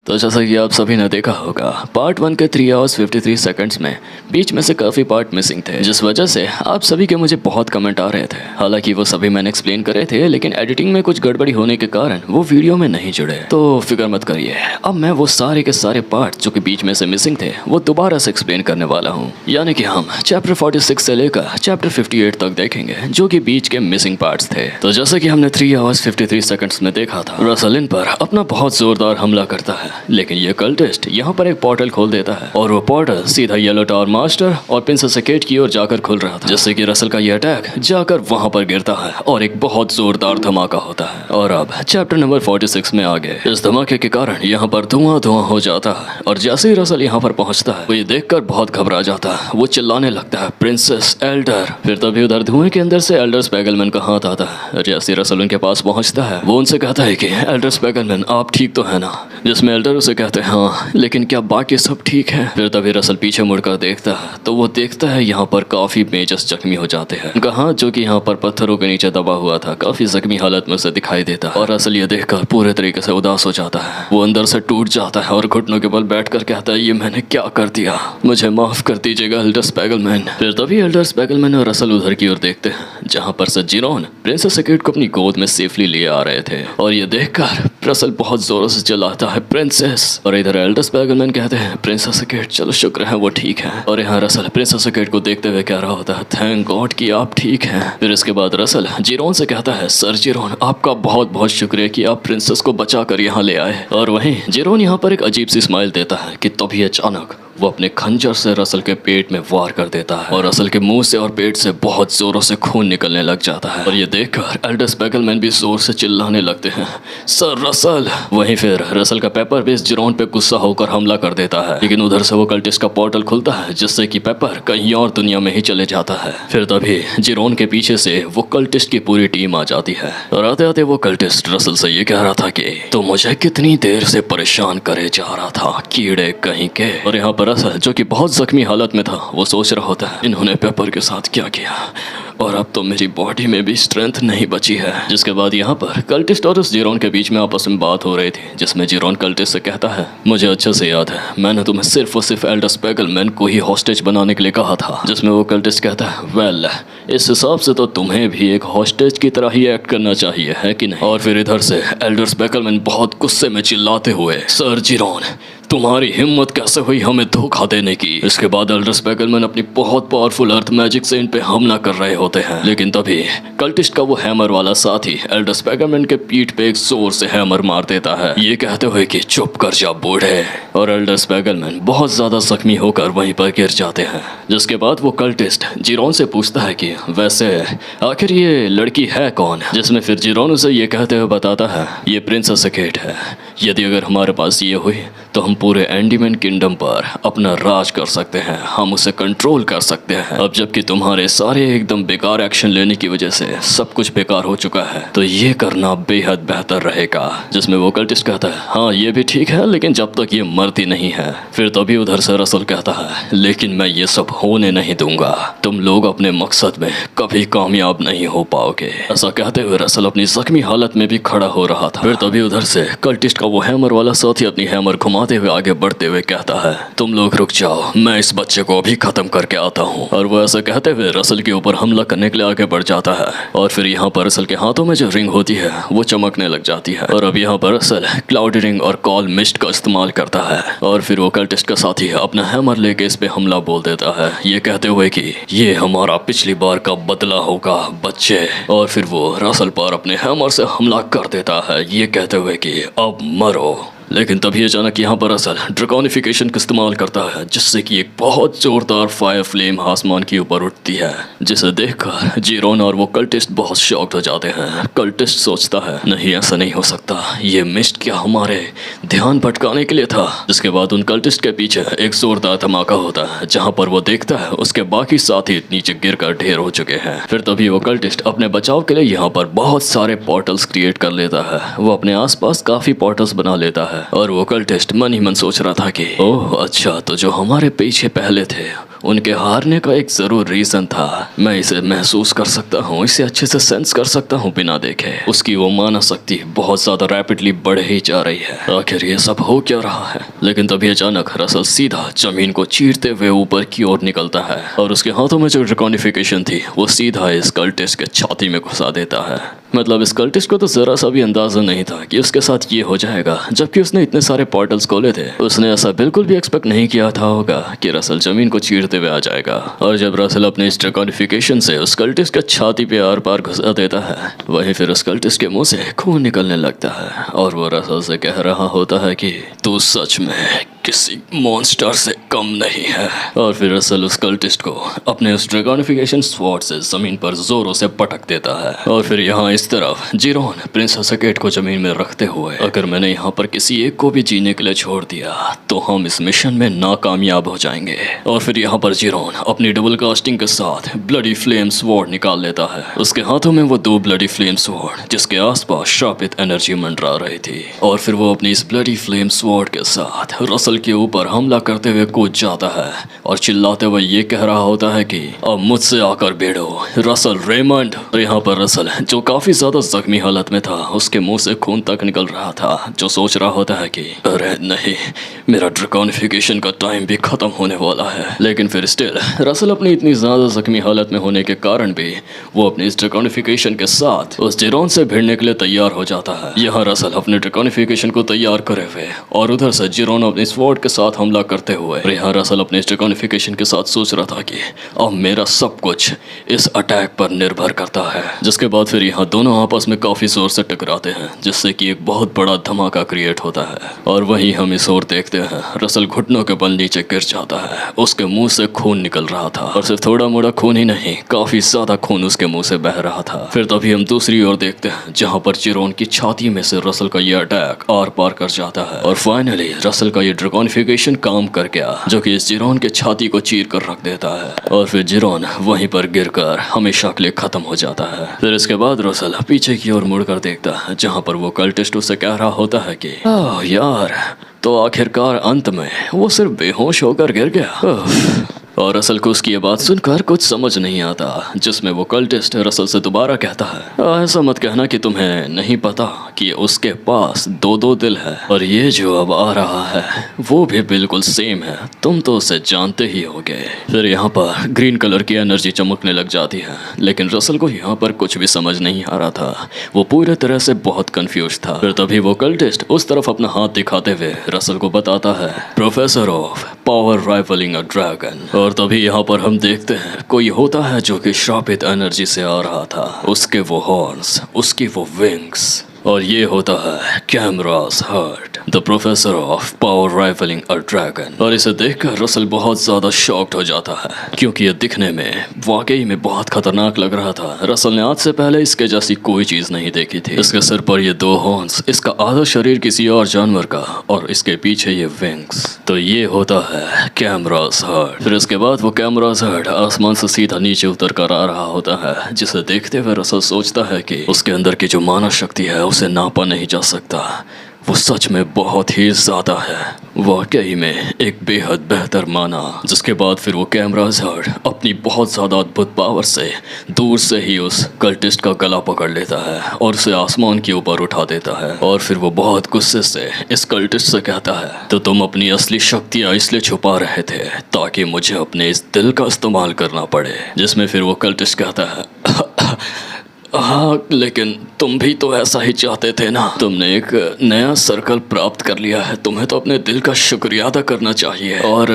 तो जैसा कि आप सभी ने देखा होगा, पार्ट 1 के 3 आवर्स 53 सेकंड्स में बीच में से काफ़ी पार्ट मिसिंग थे, जिस वजह से आप सभी के मुझे बहुत कमेंट आ रहे थे। हालांकि वो सभी मैंने एक्सप्लेन करे थे, लेकिन एडिटिंग में कुछ गड़बड़ी होने के कारण वो वीडियो में नहीं जुड़े। तो फिक्र मत करिए, अब मैं वो सारे के सारे पार्ट जो कि बीच में से मिसिंग थे वो दोबारा से एक्सप्लेन करने वाला हूँ। यानी कि हम चैप्टर 46 से लेकर चैप्टर 58 तक देखेंगे, जो कि बीच के मिसिंग पार्ट्स थे। तो जैसे कि हमने 3 आवर्स 53 सेकंड्स में देखा था, रसल इन पर अपना बहुत जोरदार हमला करता है, लेकिन ये कल्टिस्ट यहाँ पर एक पोर्टल खोल देता है और वो पोर्टल सीधा येलो टावर मास्टर और प्रिंसेस सेकेट की ओर जाकर खुल रहा था, जिससे कि रसल का ये अटैक जाकर वहाँ पर गिरता है और एक बहुत जोरदार धमाका होता है। और अब चैप्टर नंबर 46 में आ गए। इस धमाके के कारण यहाँ पर धुआं धुआं हो जाता है और जैसे ही रसल यहाँ पर पहुँचता है वो ये देखकर बहुत घबरा जाता है। वो चिल्लाने लगता है, प्रिंसेस, एल्डर। फिर तभी उधर धुएं के अंदर से एल्डर स्पैगलमैन का हाथ आता है। जैसे रसल उनके पास पहुँचता है वो उनसे कहता है कि एल्डर स्पैगलमैन, आप ठीक तो है ना? जिसमें एल्डर उसे कहते हैं हाँ, लेकिन क्या बाकी सब ठीक है? फिर तभी रसल पीछे मुड़कर देखता है तो वो देखता है यहाँ पर काफी मेजस जख्मी हो जाते हैं। उनका हाथ जो कि यहाँ पर पत्थरों के नीचे दबा हुआ था काफी जख्मी हालत में उसे दिखाई देता है और रसल ये देखकर पूरे तरीके से उदास हो जाता है। वो अंदर से टूट जाता है और घुटनों के बल बैठकर कहता है, ये मैंने क्या कर दिया, मुझे माफ कर दीजिएगा एल्डर स्पैगलमैन। फिर तभी एल्डर स्पैगलमैन और रसल उधर की ओर देखते हैं जहाँ पर से जिरोन प्रिंसेस सेकेट को अपनी गोद में सेफली लिए आ रहे थे और ये देखकर रसल बहुत जोरों से चिल्लाता है, प्रिंसेस। और इधर एल्डर स्पैगलमैन कहते हैं, प्रिंसेस सेकेट, चलो शुक्र है वो ठीक है। और यहाँ रसल प्रिंसेस सेकेट को देखते हुए कह रहा होता है, थैंक गॉड कि आप ठीक हैं। फिर इसके बाद रसल जिरोन से कहता है, सर जिरोन, आपका बहुत बहुत शुक्रिया कि आप प्रिंसेस को बचा कर यहाँ ले आए। और वहीं जिरोन यहाँ पर एक अजीब सी स्माइल देता है कि तभी अचानक वो अपने खंजर से रसल के पेट में वार कर देता है और रसल के मुंह से और पेट से बहुत जोरों से खून निकलने लग जाता है। और ये देखकर एल्डर स्पैगलमैन भी जोर से चिल्लाने लगते हैं, सर रसल। वहीं फिर रसल का पेपर बेस जिरोन पे गुस्सा होकर हमला कर देता है, लेकिन उधर से वो कल्टिस्ट का पोर्टल खुलता है जिससे कि पेपर कहीं और दुनिया में ही चले जाता है। फिर तभी जिरोन के पीछे से वो कल्टिस्ट की पूरी टीम आ जाती है और आते आते वो कल्टिस्ट रसल से ये कह रहा था कि तो मुझे कितनी देर से परेशान करे जा रहा था, कीड़े कहीं के। और यहाँ रसल जो कि बहुत जख्मी हालत में था वो सोच रहा होता है, इन्होंने पेपर के साथ क्या किया और अब तो मेरी बॉडी में भी स्ट्रेंथ नहीं बची है। जिसके बाद यहाँ पर कल्टिस्ट और उस जिरोन के बीच में आपस में बात हो रही थी, जिसमें जिरोन कल्टिस्ट से कहता है, मुझे अच्छे से याद है मैंने तुम्हें सिर्फ और सिर्फ एल्डर स्पैगलमैन को ही हॉस्टेज बनाने के लिए कहा था। जिसमें वो कल्टिस्ट कहता है, वेल इस हिसाब से तो तुम्हें भी एक हॉस्टेज की तरह ही एक्ट करना चाहिए, है कि नहीं? और फिर इधर से एल्डर स्पैगलमैन बहुत गुस्से में चिल्लाते हुए, सर जिरोन, तुम्हारी हिम्मत कैसे हुई हमें धोखा देने की? इसके बाद एल्डर स्पैगलमैन अपनी बहुत पावरफुल अर्थ मैजिक से इन पे हमला कर रहे होते हैं, लेकिन तभी कल्टिस्ट का वो हैमर वाला साथी एल्डर स्पैगलमैन के पीठ पे एक जोर से हैमर मार देता है, ये कहते हुए कि चुप कर जा बूढ़े। और एल्डर स्पैगलमैन बहुत ज्यादा जख्मी होकर वहीं पर गिर जाते हैं। जिसके बाद वो कल्टिस्ट जिरोन से पूछता है कि वैसे आखिर ये लड़की है कौन? जिसमें फिर जिरोन उसे ये कहते हुए बताता है, ये प्रिंसेस सेकेट है। यदि अगर हमारे पास ये हुई तो हम पूरे एंडीमैन किंगडम पर अपना राज कर सकते हैं, हम उसे कंट्रोल कर सकते हैं। अब जबकि तुम्हारे सारे एकदम बेकार एक्शन लेने की वजह से सब कुछ बेकार हो चुका है, तो ये करना बेहद बेहतर रहेगा। जिसमें वो कल्टिस्ट कहता है, हाँ ये भी ठीक है, लेकिन जब तक ये मरती नहीं है। फिर तभी उधर से रसल कहता है, लेकिन मैं ये सब होने नहीं दूंगा, तुम लोग अपने मकसद में कभी कामयाब नहीं हो पाओगे। ऐसा कहते हुए रसल अपनी जख्मी हालत में भी खड़ा हो रहा था। फिर तभी उधर से कल्टिस्ट का वो हैमर वाला साथी अपनी हैमर घुमाते हुए आगे बढ़ते हुए कहता है, तुम लोग रुक जाओ, मैं इस बच्चे को अभी खत्म करके आता हूँ। और वो ऐसा कहते हुए रसल के ऊपर हमला करने के लिए आगे बढ़ जाता है और फिर यहाँ पर रसल के हाथों में जो रिंग होती है वो चमकने लग जाती है और अब यहाँ पर रसल क्लाउड रिंग और कॉल मिस्ट का इस्तेमाल करता है और फिर वो कल्टिस्ट का साथी अपना हैमर लेके इस पे हमला बोल देता है, ये कहते हुए कि ये हमारा पिछली बार का बदला होगा बच्चे। और फिर वो रसल पर अपने हैमर से हमला कर देता है, ये कहते हुए कि अब मरो। लेकिन तभी अचानक यहाँ पर रसल ड्रैकोनिफिकेशन का इस्तेमाल करता है, जिससे कि एक बहुत जोरदार फायर फ्लेम आसमान के ऊपर उठती है, जिसे देखकर जिरोन और वो कल्टिस्ट बहुत शॉक्ड हो जाते हैं। कल्टिस्ट सोचता है, नहीं ऐसा नहीं हो सकता, ये मिस्ट क्या हमारे ध्यान भटकाने के लिए था? जिसके बाद उन कल्टिस्ट के पीछे एक जोरदार धमाका होता है, जहाँ पर वो देखता है उसके बाकी साथी नीचे गिर कर ढेर हो चुके हैं। फिर तभी वो कल्टिस्ट अपने बचाव के लिए यहाँ पर बहुत सारे पोर्टल्स क्रिएट कर लेता है। वो अपने आसपास काफी पोर्टल्स बना लेता है और वो कल्टिस्ट मन ही मन सोच रहा था कि ओह अच्छा, तो जो हमारे पीछे पहले थे उनके हारने का एक जरूर रीजन था। मैं इसे महसूस कर सकता हूँ, इसे अच्छे से सेंस कर सकता हूँ बिना देखे। उसकी वो माना शक्ति बहुत ज्यादा रैपिडली बढ़ ही जा रही है। आखिर ये सब हो क्या रहा है? लेकिन तभी अचानक रसल सीधा जमीन को चीरते हुए ऊपर की ओर निकलता है और उसके हाथों में जो ड्रैकोनिफिकेशन थी वो सीधा इस कल्टिस्ट के छाती में घुसा देता है। मतलब इस कल्टिस्ट को तो जरा सा भी अंदाजा नहीं था कि उसके साथ ये हो जाएगा, जबकि उसने इतने सारे पोर्टल्स खोले थे। उसने ऐसा बिल्कुल भी एक्सपेक्ट नहीं किया था होगा कि रसल जमीन को चीरते हुए आ जाएगा। और जब रसल अपने इस ड्रैकोनिफिकेशन से उस कल्टिस्ट के छाती पे आर पार घुसा देता है, वहीं फिर उस कल्टिस्ट के मुंह से खून निकलने लगता है और वो रसल से कह रहा होता है कि तू सच में किसी मॉन्स्टर से कम नहीं है। और फिर रसल उस कल्टिस्ट को अपने उस ड्रैकोनिफिकेशन स्वॉर्ड से जमीन पर जोरों से पटक देता है। और फिर यहाँ इस तरफ जिरोन प्रिंसेस अकेट को जमीन में रखते हुए, अगर मैंने यहाँ पर किसी एक को भी जीने के लिए छोड़ दिया तो हम इस मिशन में नाकामयाब हो जाएंगे। और फिर यहाँ पर जिरोन अपनी डबल कास्टिंग के साथ ब्लडी फ्लेम स्वॉर्ड निकाल लेता है। उसके हाथों में वो 2 ब्लडी फ्लेम स्वॉर्ड जिसके आसपास श्रापित एनर्जी मंडरा रही थी। और फिर वो अपनी इस ब्लडी फ्लेम स्वॉर्ड के साथ रसल के ऊपर हमला करते हुए कूद जाता है और चिल्लाते हुए ये कह रहा होता है कि अब मुझसे आकर भिड़ो रसल रेमंड। और यहाँ पर रसल जो काफी ज्यादा जख्मी हालत में था, उसके मुंह से खून तक निकल रहा था, जो सोच रहा होता है कि अरे नहीं, मेरा ड्रैकोनिफिकेशन का टाइम भी खत्म होने वाला है। लेकिन फिर स्टिल रसल अपनी इतनी ज्यादा जख्मी हालत में होने के कारण भी वो अपनी इस ड्रैकोनिफिकेशन के साथ उस जिरोन से भिड़ने के लिए तैयार हो जाता है। यहाँ रसल अपने ड्रैकोनिफिकेशन को तैयार करे हुए और उधर से जिरोन अपने स्वॉर्ड के साथ हमला करते हुए। यहाँ रसल अपने ड्रैकोनिफिकेशन के साथ सोच रहा था कि अब मेरा सब कुछ इस अटैक पर निर्भर करता है। जिसके बाद फिर यहाँ दोनों आपस में काफी जोर से टकराते हैं, जिससे कि एक बहुत बड़ा धमाका क्रिएट होता है। और वहीं हम इस ओर देखते हैं, रसल घुटनों के बल नीचे गिर जाता है। उसके मुंह से खून निकल रहा था और सिर्फ थोड़ा मोड़ा खून ही नहीं, काफी ज्यादा खून उसके मुंह से बह रहा था। फिर तभी हम दूसरी ओर देखते हैं, जहाँ पर जिरोन की छाती में से रसल का ये अटैक आर पार कर जाता है और फाइनली रसल का ये ड्रैकोनिफिकेशन काम कर गया, जो कि इस जिरोन के छाती को चीर कर रख देता है। और फिर जिरोन वहीं पर गिरकर हमेशा के लिए खत्म हो जाता है। फिर इसके बाद रसल पीछे की ओर मुड़कर देखता है, जहाँ पर वो कल्टिस्ट उससे कह रहा होता है कि ओह यार, तो आखिरकार अंत में वो सिर्फ बेहोश होकर गिर गया। और रसल को उसकी ये बात सुनकर कुछ समझ नहीं आता, जिसमें वो कल्टिस्ट रसल से दोबारा कहता है ऐसा मत कहना कि तुम्हें नहीं पता कि उसके पास 2 दिल है, और ये जो अब आ रहा है वो भी बिल्कुल सेम है, तुम तो उसे जानते ही होगे। फिर यहाँ पर ग्रीन कलर की एनर्जी चमकने लग जाती है, लेकिन रसल को यहाँ पर कुछ भी समझ नहीं आ रहा था। वो पूरे तरह से बहुत कंफ्यूज था। फिर तभी वो कल्टिस्ट उस तरफ अपना हाथ दिखाते हुए रसल को बताता है professor of power rivalling a dragon. और तभी यहाँ पर हम देखते हैं कोई होता है जो कि श्रापित एनर्जी से आ रहा था, उसके वो हॉर्न्स, उसकी वो विंग्स, और ये होता है कैमरास हर्ट, the professor of power rivalling a dragon. और इसे देखकर रसल बहुत ज्यादा शॉक्ड हो जाता है, क्योंकि ये दिखने में वाकई में बहुत खतरनाक लग रहा था। रसल ने आज से पहले इसके जैसी कोई चीज नहीं देखी थी। इसके सिर पर ये 2 हॉर्न्स, इसका आधा शरीर किसी और जानवर का, और इसके पीछे ये विंग्स। तो ये होता है कैमरास हर्ट। फिर इसके बाद वो कैमरास हर्ट आसमान से सीधा नीचे उतर कर आ रहा होता है, जिसे देखते हुए रसल सोचता है कि उसके अंदर की जो मानव शक्ति है उसे नापा नहीं जा सकता। वो सच में बहुत ही ज्यादा है, वाकई में एक बेहद बेहतर माना। जिसके बाद फिर वो कैमरास हर्ट अपनी बहुत ज्यादा अद्भुत पावर से दूर से ही उस कल्टिस्ट का गला पकड़ लेता है और उसे आसमान के ऊपर उठा देता है। और फिर वो बहुत गुस्से से इस कल्टिस्ट से कहता है तो तुम अपनी असली शक्तियाँ इसलिए छुपा रहे थे ताकि मुझे अपने इस दिल का इस्तेमाल करना पड़े। जिसमें फिर वो कल्टिस्ट कहता है हाँ, लेकिन तुम भी तो ऐसा ही चाहते थे ना। तुमने एक नया सर्कल प्राप्त कर लिया है, तुम्हें तो अपने दिल का शुक्रिया अदा करना चाहिए। और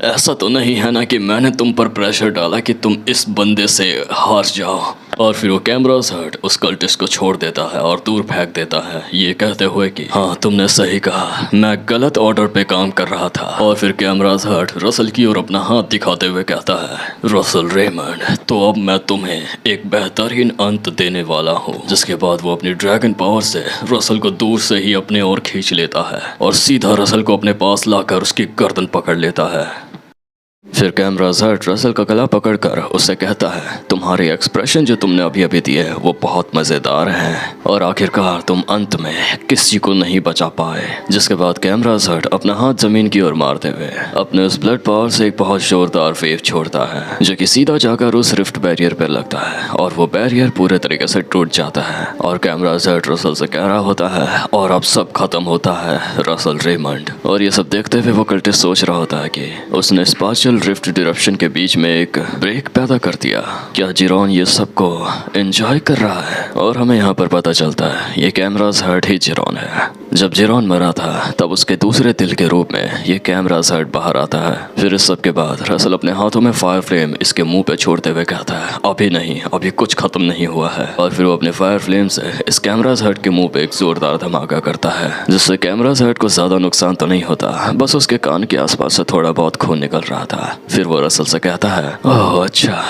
ऐसा तो नहीं है ना कि मैंने तुम पर प्रेशर डाला कि तुम इस बंदे से हार जाओ। और फिर वो कैमरास हर्ट उस कल्टिस्ट को छोड़ देता है और दूर फेंक देता है, ये कहते हुए कि हाँ तुमने सही कहा, मैं गलत ऑर्डर पे काम कर रहा था। और फिर कैमरास हर्ट रसल की ओर अपना हाथ दिखाते हुए कहता है रसल रेमंड, तो अब मैं तुम्हें एक बेहतरीन अंत देने वाला हूँ। जिसके बाद वो अपनी ड्रैगन पावर से रसल को दूर से ही अपने ओर खींच लेता है और सीधा रसल को अपने पास लाकर उसकी गर्दन पकड़ लेता है। फिर कैमरा ज़र्ट रसल का गला पकड़कर उससे कहता है, तुम्हारे एक्सप्रेशन जो तुमने अभी अभी दिए वो बहुत मज़ेदार हैं और आखिरकार तुम अंत में किसी को नहीं बचा पाए। जिसके बाद कैमरा ज़र्ट अपना हाथ जमीन की ओर मारते हुए अपने उस ब्लड पावर से एक बहुत जोरदार वेव छोड़ता है जो कि सीधा जाकर उस रिफ्ट बैरियर पर लगता है और वो बैरियर पूरे तरीके से टूट जाता है और कैमरा ज़र्ट रसल से कह रहा होता है, और अब सब खत्म होता है रसल रेमंड। और ये सब देखते हुए वो कल्टिस्ट सोच रहा होता है कि उसने स्पाशियल रिफ्ट डिरप्शन के बीच में एक ब्रेक पैदा कर दिया। क्या जिरोन ये सबको एंजॉय कर रहा है? और हमें यहाँ पर पता चलता है ये कैमरा ज़र्ट ही जिरोन है। जब जिरोन मरा था तब उसके दूसरे दिल के रूप में ये कैमरा ज़र्ट बाहर आता है। फिर इस सब के बाद रसल अपने हाथों में फायर फ्लेम इसके मुंह पे छोड़ते हुए कहता है, अभी नहीं, अभी कुछ खत्म नहीं हुआ है। और फिर वो अपने फायर फ्लेम से इस कैमरा ज़र्ट के मुंह पे एक जोरदार धमाका करता है जिससे कैमरा ज़र्ट को ज्यादा नुकसान तो नहीं होता, बस उसके कान के आसपास से थोड़ा बहुत खून निकल रहा था। फिर वो रसल से कहता है, ओह अच्छा,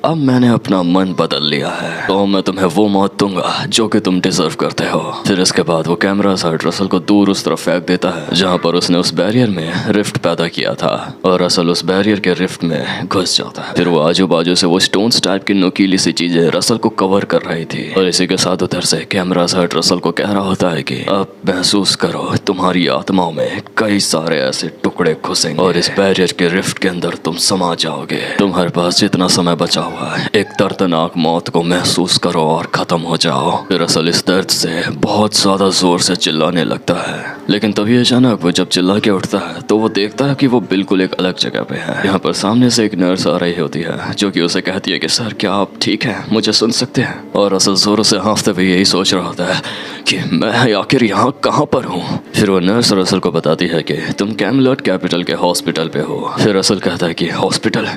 अब मैंने अपना मन बदल लिया है, तो मैं तुम्हें वो मौत दूंगा जो कि तुम डिजर्व करते हो। फिर इसके बाद वो कैमरा ज़र्ट रसल को दूर उस तरफ फेंक देता है जहाँ पर उसने उस बैरियर में रिफ्ट पैदा किया था और रसल उस बैरियर के रिफ्ट में घुस जाता है। फिर वो आजू बाजू से वो स्टोन्स टाइप की नुकीली सी चीजें रसल को कवर कर रही थी और इसी के साथ उधर से कैमरा ज़र्ट रसल को कह रहा होता है कि अब महसूस करो तुम्हारी आत्माओं में कई सारे ऐसे टुकड़े घुसेंगे और इस बैरियर के रिफ्ट के अंदर तुम समा जाओगे। तुम्हारे पास जितना समय बचा हुआ है एक दर्दनाक मौत को महसूस करो और खत्म हो जाओ। फिर असल इस दर्द से बहुत ज्यादा जोर से चिल्लाने लगता है, लेकिन तभी अचानक वो जब चिल्ला के उठता है तो वो देखता है कि वो बिल्कुल एक अलग जगह पे है। यहाँ पर सामने से एक नर्स आ रही होती है जो कि उसे कहती है कि सर क्या आप ठीक हैं, मुझे सुन सकते हैं? और असल जोरों से हाँफते हुए यही सोच रहा होता है कि मैं आखिर यहाँ कहाँ पर हूँ। फिर वो नर्स रसल को बताती है कि तुम कैमलॉट कैपिटल के हॉस्पिटल पे हो। फिर रसल कहता है कि हॉस्पिटल?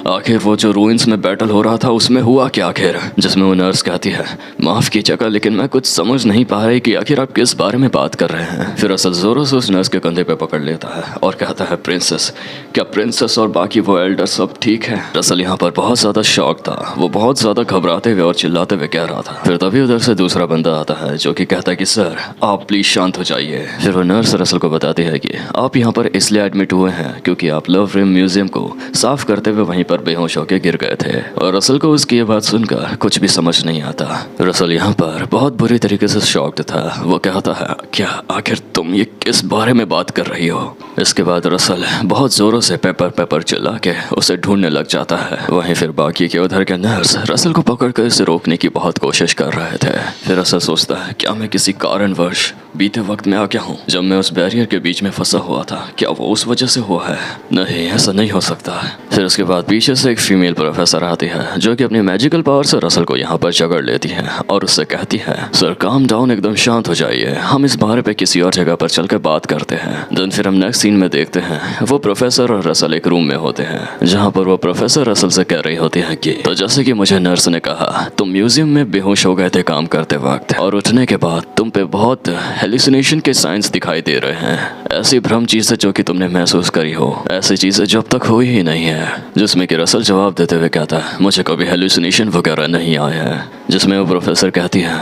आखिर वो जो रूइंस में बैटल हो रहा था उसमें हुआ क्या आखिर? जिसमें वो नर्स कहती है, माफ कीजिएगा लेकिन मैं कुछ समझ नहीं पा रही कि आखिर आप किस बारे में बात कर रहे हैं। फिर असल जोरों से उस नर्स के कंधे पे पकड़ लेता है और कहता है, प्रिंसेस, क्या प्रिंसेस और बाकी वो एल्डर सब ठीक है? रसल यहाँ पर बहुत ज्यादा शॉक था, वो बहुत ज्यादा घबराते हुए और चिल्लाते हुए कह रहा था। फिर तभी उधर से दूसरा बंदा आता है जो कि कहता है कि सर आप प्लीज शांत हो जाइए। फिर वो नर्स रसल को बताती है कि आप यहाँ पर इसलिए एडमिट हुए हैं क्योंकि आप लव रिम म्यूजियम को साफ करते हुए वहीं पर बेहोश होकर गिर गए थे। और रसल को उसकी ये बात सुनकर कुछ भी समझ नहीं आता। रसल यहाँ पर बहुत बुरी तरीके से शॉक्ड था। वो कहता है, क्या आखिर तुम ये किस बारे में बात कर रही हो? इसके बाद रसल बहुत जोरों से पेपर पेपर चिल्ला के उसे ढूंढने लग जाता है। वहीं फिर बाकी के उधर के नर्स रसल को पकड़कर इसे रोकने की बहुत कोशिश कर रहे थे। फिर रसल सोचता है, क्या मैं किसी कारणवश बीते वक्त में आ गया हूँ? जब मैं उस बैरियर के बीच में फंसा हुआ था क्या वो उस वजह से हुआ है? नहीं, ऐसा नहीं हो सकता। फिर उसके बाद पीछे से एक फीमेल प्रोफेसर आती है जो कि अपनी मैजिकल पावर से रसल को यहाँ पर जकड़ लेती है और उससे कहती है, सर काम डाउन, एकदम शांत हो जाइए, हम इस बारे पे किसी और जगह पर चलकर बात करते हैं। देन फिर हम नेक्स्ट सीन में देखते हैं वो प्रोफेसर और रसल एक रूम में होते हैं जहाँ पर वो प्रोफेसर रसल से कह रही होती है कि तो जैसे कि मुझे नर्स ने कहा तुम म्यूजियम में बेहोश हो गए थे काम करते वक्त और उठने के बाद तुम पे बहुत हेलुसिनेशन के साइंस दिखाई दे रहे हैं। ऐसी भ्रम चीजें जो कि तुमने महसूस करी हो, ऐसी चीजें जब तक हुई ही नहीं है। जिसमें कि रसल जवाब देते हुए कहता है, मुझे कभी हेलुसिनेशन वगैरह नहीं आए हैं। जिसमें वो प्रोफेसर कहती है,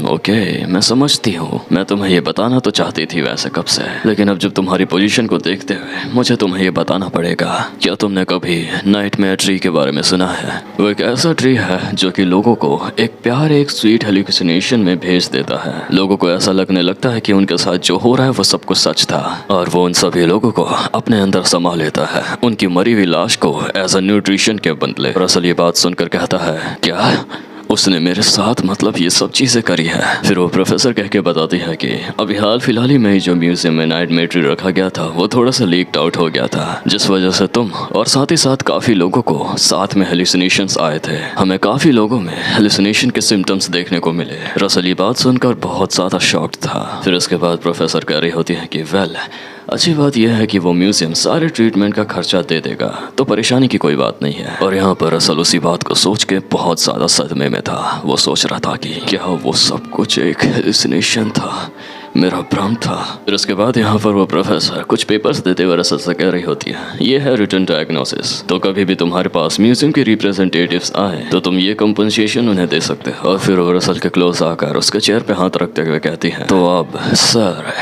ओके मैं समझती हूँ, मैं तुम्हें ये बताना तो चाहती थी वैसे कब से, लेकिन अब जब तुम्हारी पोजीशन को देखते हुए मुझे तुम्हें ये बताना पड़ेगा। क्या तुमने कभी नाइटमेयर ट्री के बारे में सुना है? वो एक ऐसा ट्री है जो कि लोगों को एक प्यारे एक स्वीट हेलुसिनेशन में भेज देता है। लोगों को ऐसा लगने लगता है कि उनके साथ जो हो रहा है वो सब कुछ सच था और वो उन सभी लोगों को अपने अंदर समा लेता है, उनकी मरी हुई लाश को एज अ न्यूट्रिशन के बदले। रसल ये बात सुनकर कहता है, क्या उसने मेरे साथ मतलब ये सब चीजें करी है? फिर वो प्रोफेसर कह के बताती है कि अभी हाल फिलहाल ही में ही जो म्यूजियम में नाइटमेयर ट्री रखा गया था वो थोड़ा सा लीक्ड आउट हो गया था, जिस वजह से तुम और साथ ही साथ काफी लोगों को साथ में हेलुसिनेशंस आए थे। हमें काफी लोगों में हेलुसिनेशन के सिम्टम्स देखने को मिले। रसल ये बात सुनकर बहुत ज्यादा शॉक्ड था। फिर उसके बाद प्रोफेसर कह रही होती है कि वेल अच्छी बात यह है कि वो म्यूजियम सारे ट्रीटमेंट का खर्चा दे देगा, तो परेशानी की कोई बात नहीं है। और यहाँ पर रसल उसी बात को सोच के बहुत ज्यादा सदमे में था। वो सोच रहा था कि क्या वो सब कुछ एक हेलुसिनेशन था, मेरा भ्रम था। फिर उसके बाद यहाँ पर वो प्रोफेसर कुछ पेपर्स देते हुए रसल से कह रही होती है, ये है रिटर्न डायग्नोसिस, तो कभी भी तुम्हारे पास म्यूजियम के रिप्रेजेंटेटिव्स आए तो तुम ये कंपनसेशन उन्हें दे सकते हो। और फिर वो रसल के क्लोज आकर उसके चेयर पे हाथ रखते हुए कहती है, तो अब सर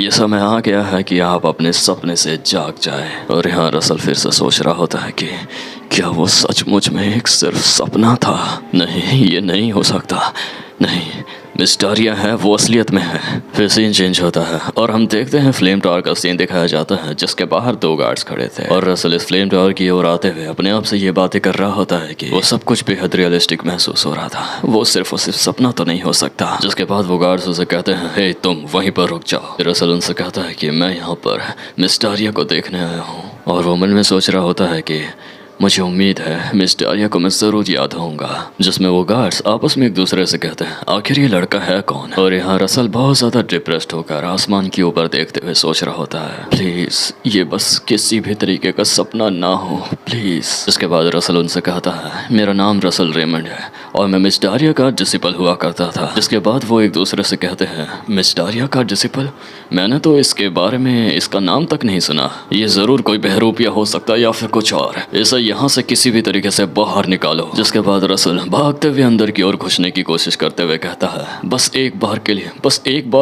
ये समय आ गया है कि आप अपने सपने से जाग जाएं। और यहाँ रसल फिर से सोच रहा होता है कि क्या वो सचमुच में एक सिर्फ सपना था। नहीं, ये नहीं हो सकता। नहीं, मिस डारिया है, वो असलियत में है। फिर सीन चेंज होता है और हम देखते हैं फ्लेम टावर का सीन दिखाया जाता है, जिसके बाहर 2 गार्ड्स खड़े थे और रसल इस फ्लेम टावर की ओर आते हुए अपने आप से ये बातें कर रहा होता है कि वो सब कुछ बेहद रियलिस्टिक महसूस हो रहा था। वो सिर्फ सपना तो नहीं हो सकता। जिसके बाद वो गार्ड्स उसे कहते हैं, हे तुम वहीं पर रुक जाओ। रसल उनसे कहता है कि मैं यहाँ पर मिस डारिया को देखने आया हूँ। और वो मन में सोच रहा होता है कि मुझे उम्मीद है मिस डारिया को मैं जरूर याद होऊंगा। जिसमें वो गार्ड्स आपस में एक दूसरे से कहते हैं, आखिर ये लड़का है कौन। और यहाँ रसल बहुत ज्यादा डिप्रेस्ड होकर आसमान के ऊपर देखते हुए सोच रहा होता है, प्लीज ये बस किसी भी तरीके का सपना ना हो, प्लीज। इसके बाद रसल उनसे कहता है, मेरा नाम रसल रेमंड है और मैं मिस डारिया का डिसिपल हुआ करता था। जिसके बाद वो एक दूसरे से कहते हैं, मिस डारिया का डिसिपल? मैंने तो इसके बारे में इसका नाम तक नहीं सुना। ये जरूर कोई बहरूपिया हो सकता है या फिर कुछ और। इसे यहाँ से किसी भी तरीके से बाहर निकालो। जिसके बाद रसल भागते हुए अंदर की ओर घुसने की कोशिश करते हुए कहता है, बस एक बार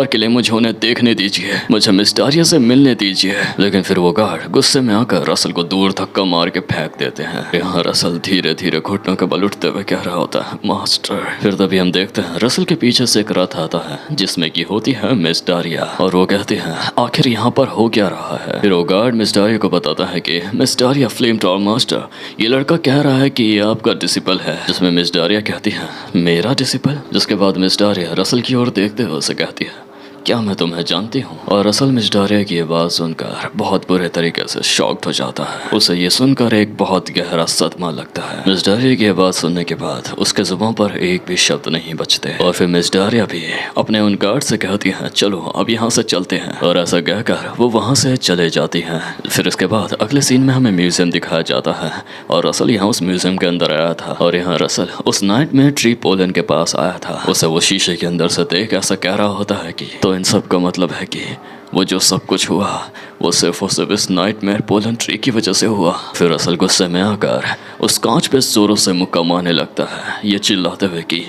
के लिए मुझे उन्हें देखने दीजिए, मुझे मिस डारिया से मिलने दीजिए। लेकिन फिर वो गार्ड गुस्से में आकर रसल को दूर धक्का मार के फेंक देते हैं। यहाँ रसल धीरे धीरे घुटनों के बल उठते हुए कह रहा होता है, मास्टर। फिर तभी हम देखते हैं रसल के पीछे से एक रथ आता है, जिसमें की होती है मिस डारिया। और वो कहते हैं, आखिर यहाँ पर हो क्या रहा है। फिर वो गार्ड मिस डारिया को बताता है कि miss Daria flame tower master, ये लड़का कह रहा है कि ये आपका डिसिपल है। जिसमें मिस डारिया कहती है, मेरा डिसिपल? जिसके बाद मिस डारिया रसल की ओर देखते हुए उसे कहती है, क्या मैं तुम्हें जानती हूँ? और रसल मिस डारिया की ये बात सुनकर बहुत बुरे तरीके से शॉक्ड हो जाता है। उसे ये सुनकर एक बहुत गहरा सदमा लगता है। मिस डारिया की ये बात सुनने के बाद उसके जुबान पर एक भी शब्द नहीं बचते। और फिर मिस डारिया भी अपने उन गार्ड से कहती है, चलो अब यहाँ से चलते हैं। और ऐसा कहकर वो वहाँ से चले जाती हैं। फिर इसके बाद अगले सीन में हमें म्यूजियम दिखाया जाता है और रसल यहाँ उस म्यूजियम के अंदर आया था। और यहाँ रसल उस नाइट में ट्री पोलन के पास आया था। उसे वो शीशे के अंदर से देख ऐसा कह रहा होता है कि तो इन सब का मतलब है कि वो जो सब कुछ हुआ वो सिर्फ और सिर्फ इस नाइटमेयर पोलन ट्री की वजह से हुआ। फिर असल गुस्से में आकर उस कांच पे जोरों से मुक्का मारने लगता है, ये चिल्लाते हुए कि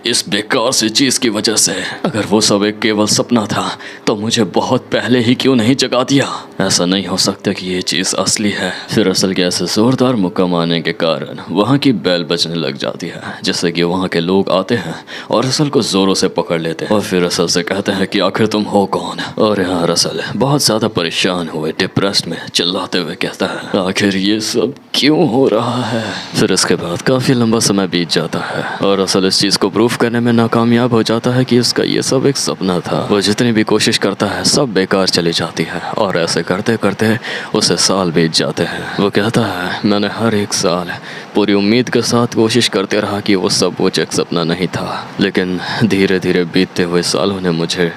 इस बेकार सी चीज़ की वजह से अगर वो सब एक केवल सपना था तो मुझे बहुत पहले ही क्यों नहीं जगा दिया। ऐसा नहीं हो सकता कि ये चीज़ असली है। फिर असल के ऐसे जोरदार मुक्का मारने के कारण वहाँ की बेल बजने लग जाती है, जिससे कि वहाँ के लोग आते हैं और असल को जोरों से पकड़ लेते हैं। और फिर असल से कहते हैं कि आखिर तुम हो कौन। और यहाँ रसल बहुत ज़्यादा परेशान हुए डिप्रेस्ड में चिल्लाते हुए कहता है, आखिर ये सब क्यों हो रहा है। फिर इसके बाद काफ़ी लंबा समय बीत जाता है और असल इस चीज़ को प्रूफ करने में नाकामयाब हो जाता है कि उसका ये सब एक सपना था। वो जितनी भी कोशिश करता है सब बेकार चली जाती है और ऐसे करते करते उसे साल बीत जाते हैं। वो कहता है, मैंने हर एक साल पूरी उम्मीद के साथ कोशिश करते रहा कि वो सब कुछ एक सपना नहीं था, लेकिन धीरे धीरे बीतते हुए सालों ने मुझे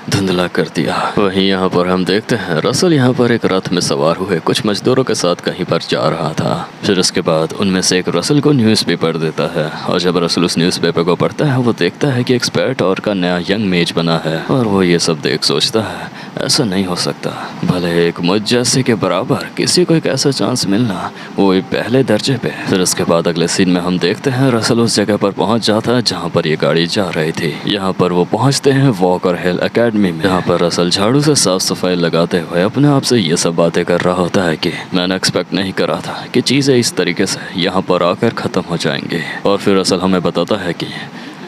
धुंधला कर दिया। वहीं यहाँ पर हम देखते हैं रसल यहाँ पर एक रथ में सवार हुए कुछ मजदूरों के साथ कहीं पर जा रहा था। फिर उसके बाद उनमें से एक रसल को न्यूज़पेपर देता है और जब रसल उस न्यूज़पेपर को पढ़ता है वो देखता है कि एक स्पेट और का नया यंग मेज बना है। और वो ये सब देख सोचता है, ऐसा नहीं हो सकता, भले एक मुझ जैसे के बराबर किसी को एक ऐसा चांस मिलना, वो भी पहले दर्जे पे। फिर उसके बाद अगले सीन में हम देखते हैं रसल उस जगह पर पहुंच जाता है जहाँ पर ये गाड़ी जा रही थी। यहाँ पर वो पहुँचते हैं वॉकर हिल अकेडमी में। यहाँ पर रसल झाड़ू से साफ सफाई लगाते हुए अपने आप से ये सब बातें कर रहा होता है कि मैंने एक्सपेक्ट नहीं करा था कि चीज़ें इस तरीके से यहाँ पर आकर ख़त्म हो जाएंगे। और फिर रसल हमें बताता है कि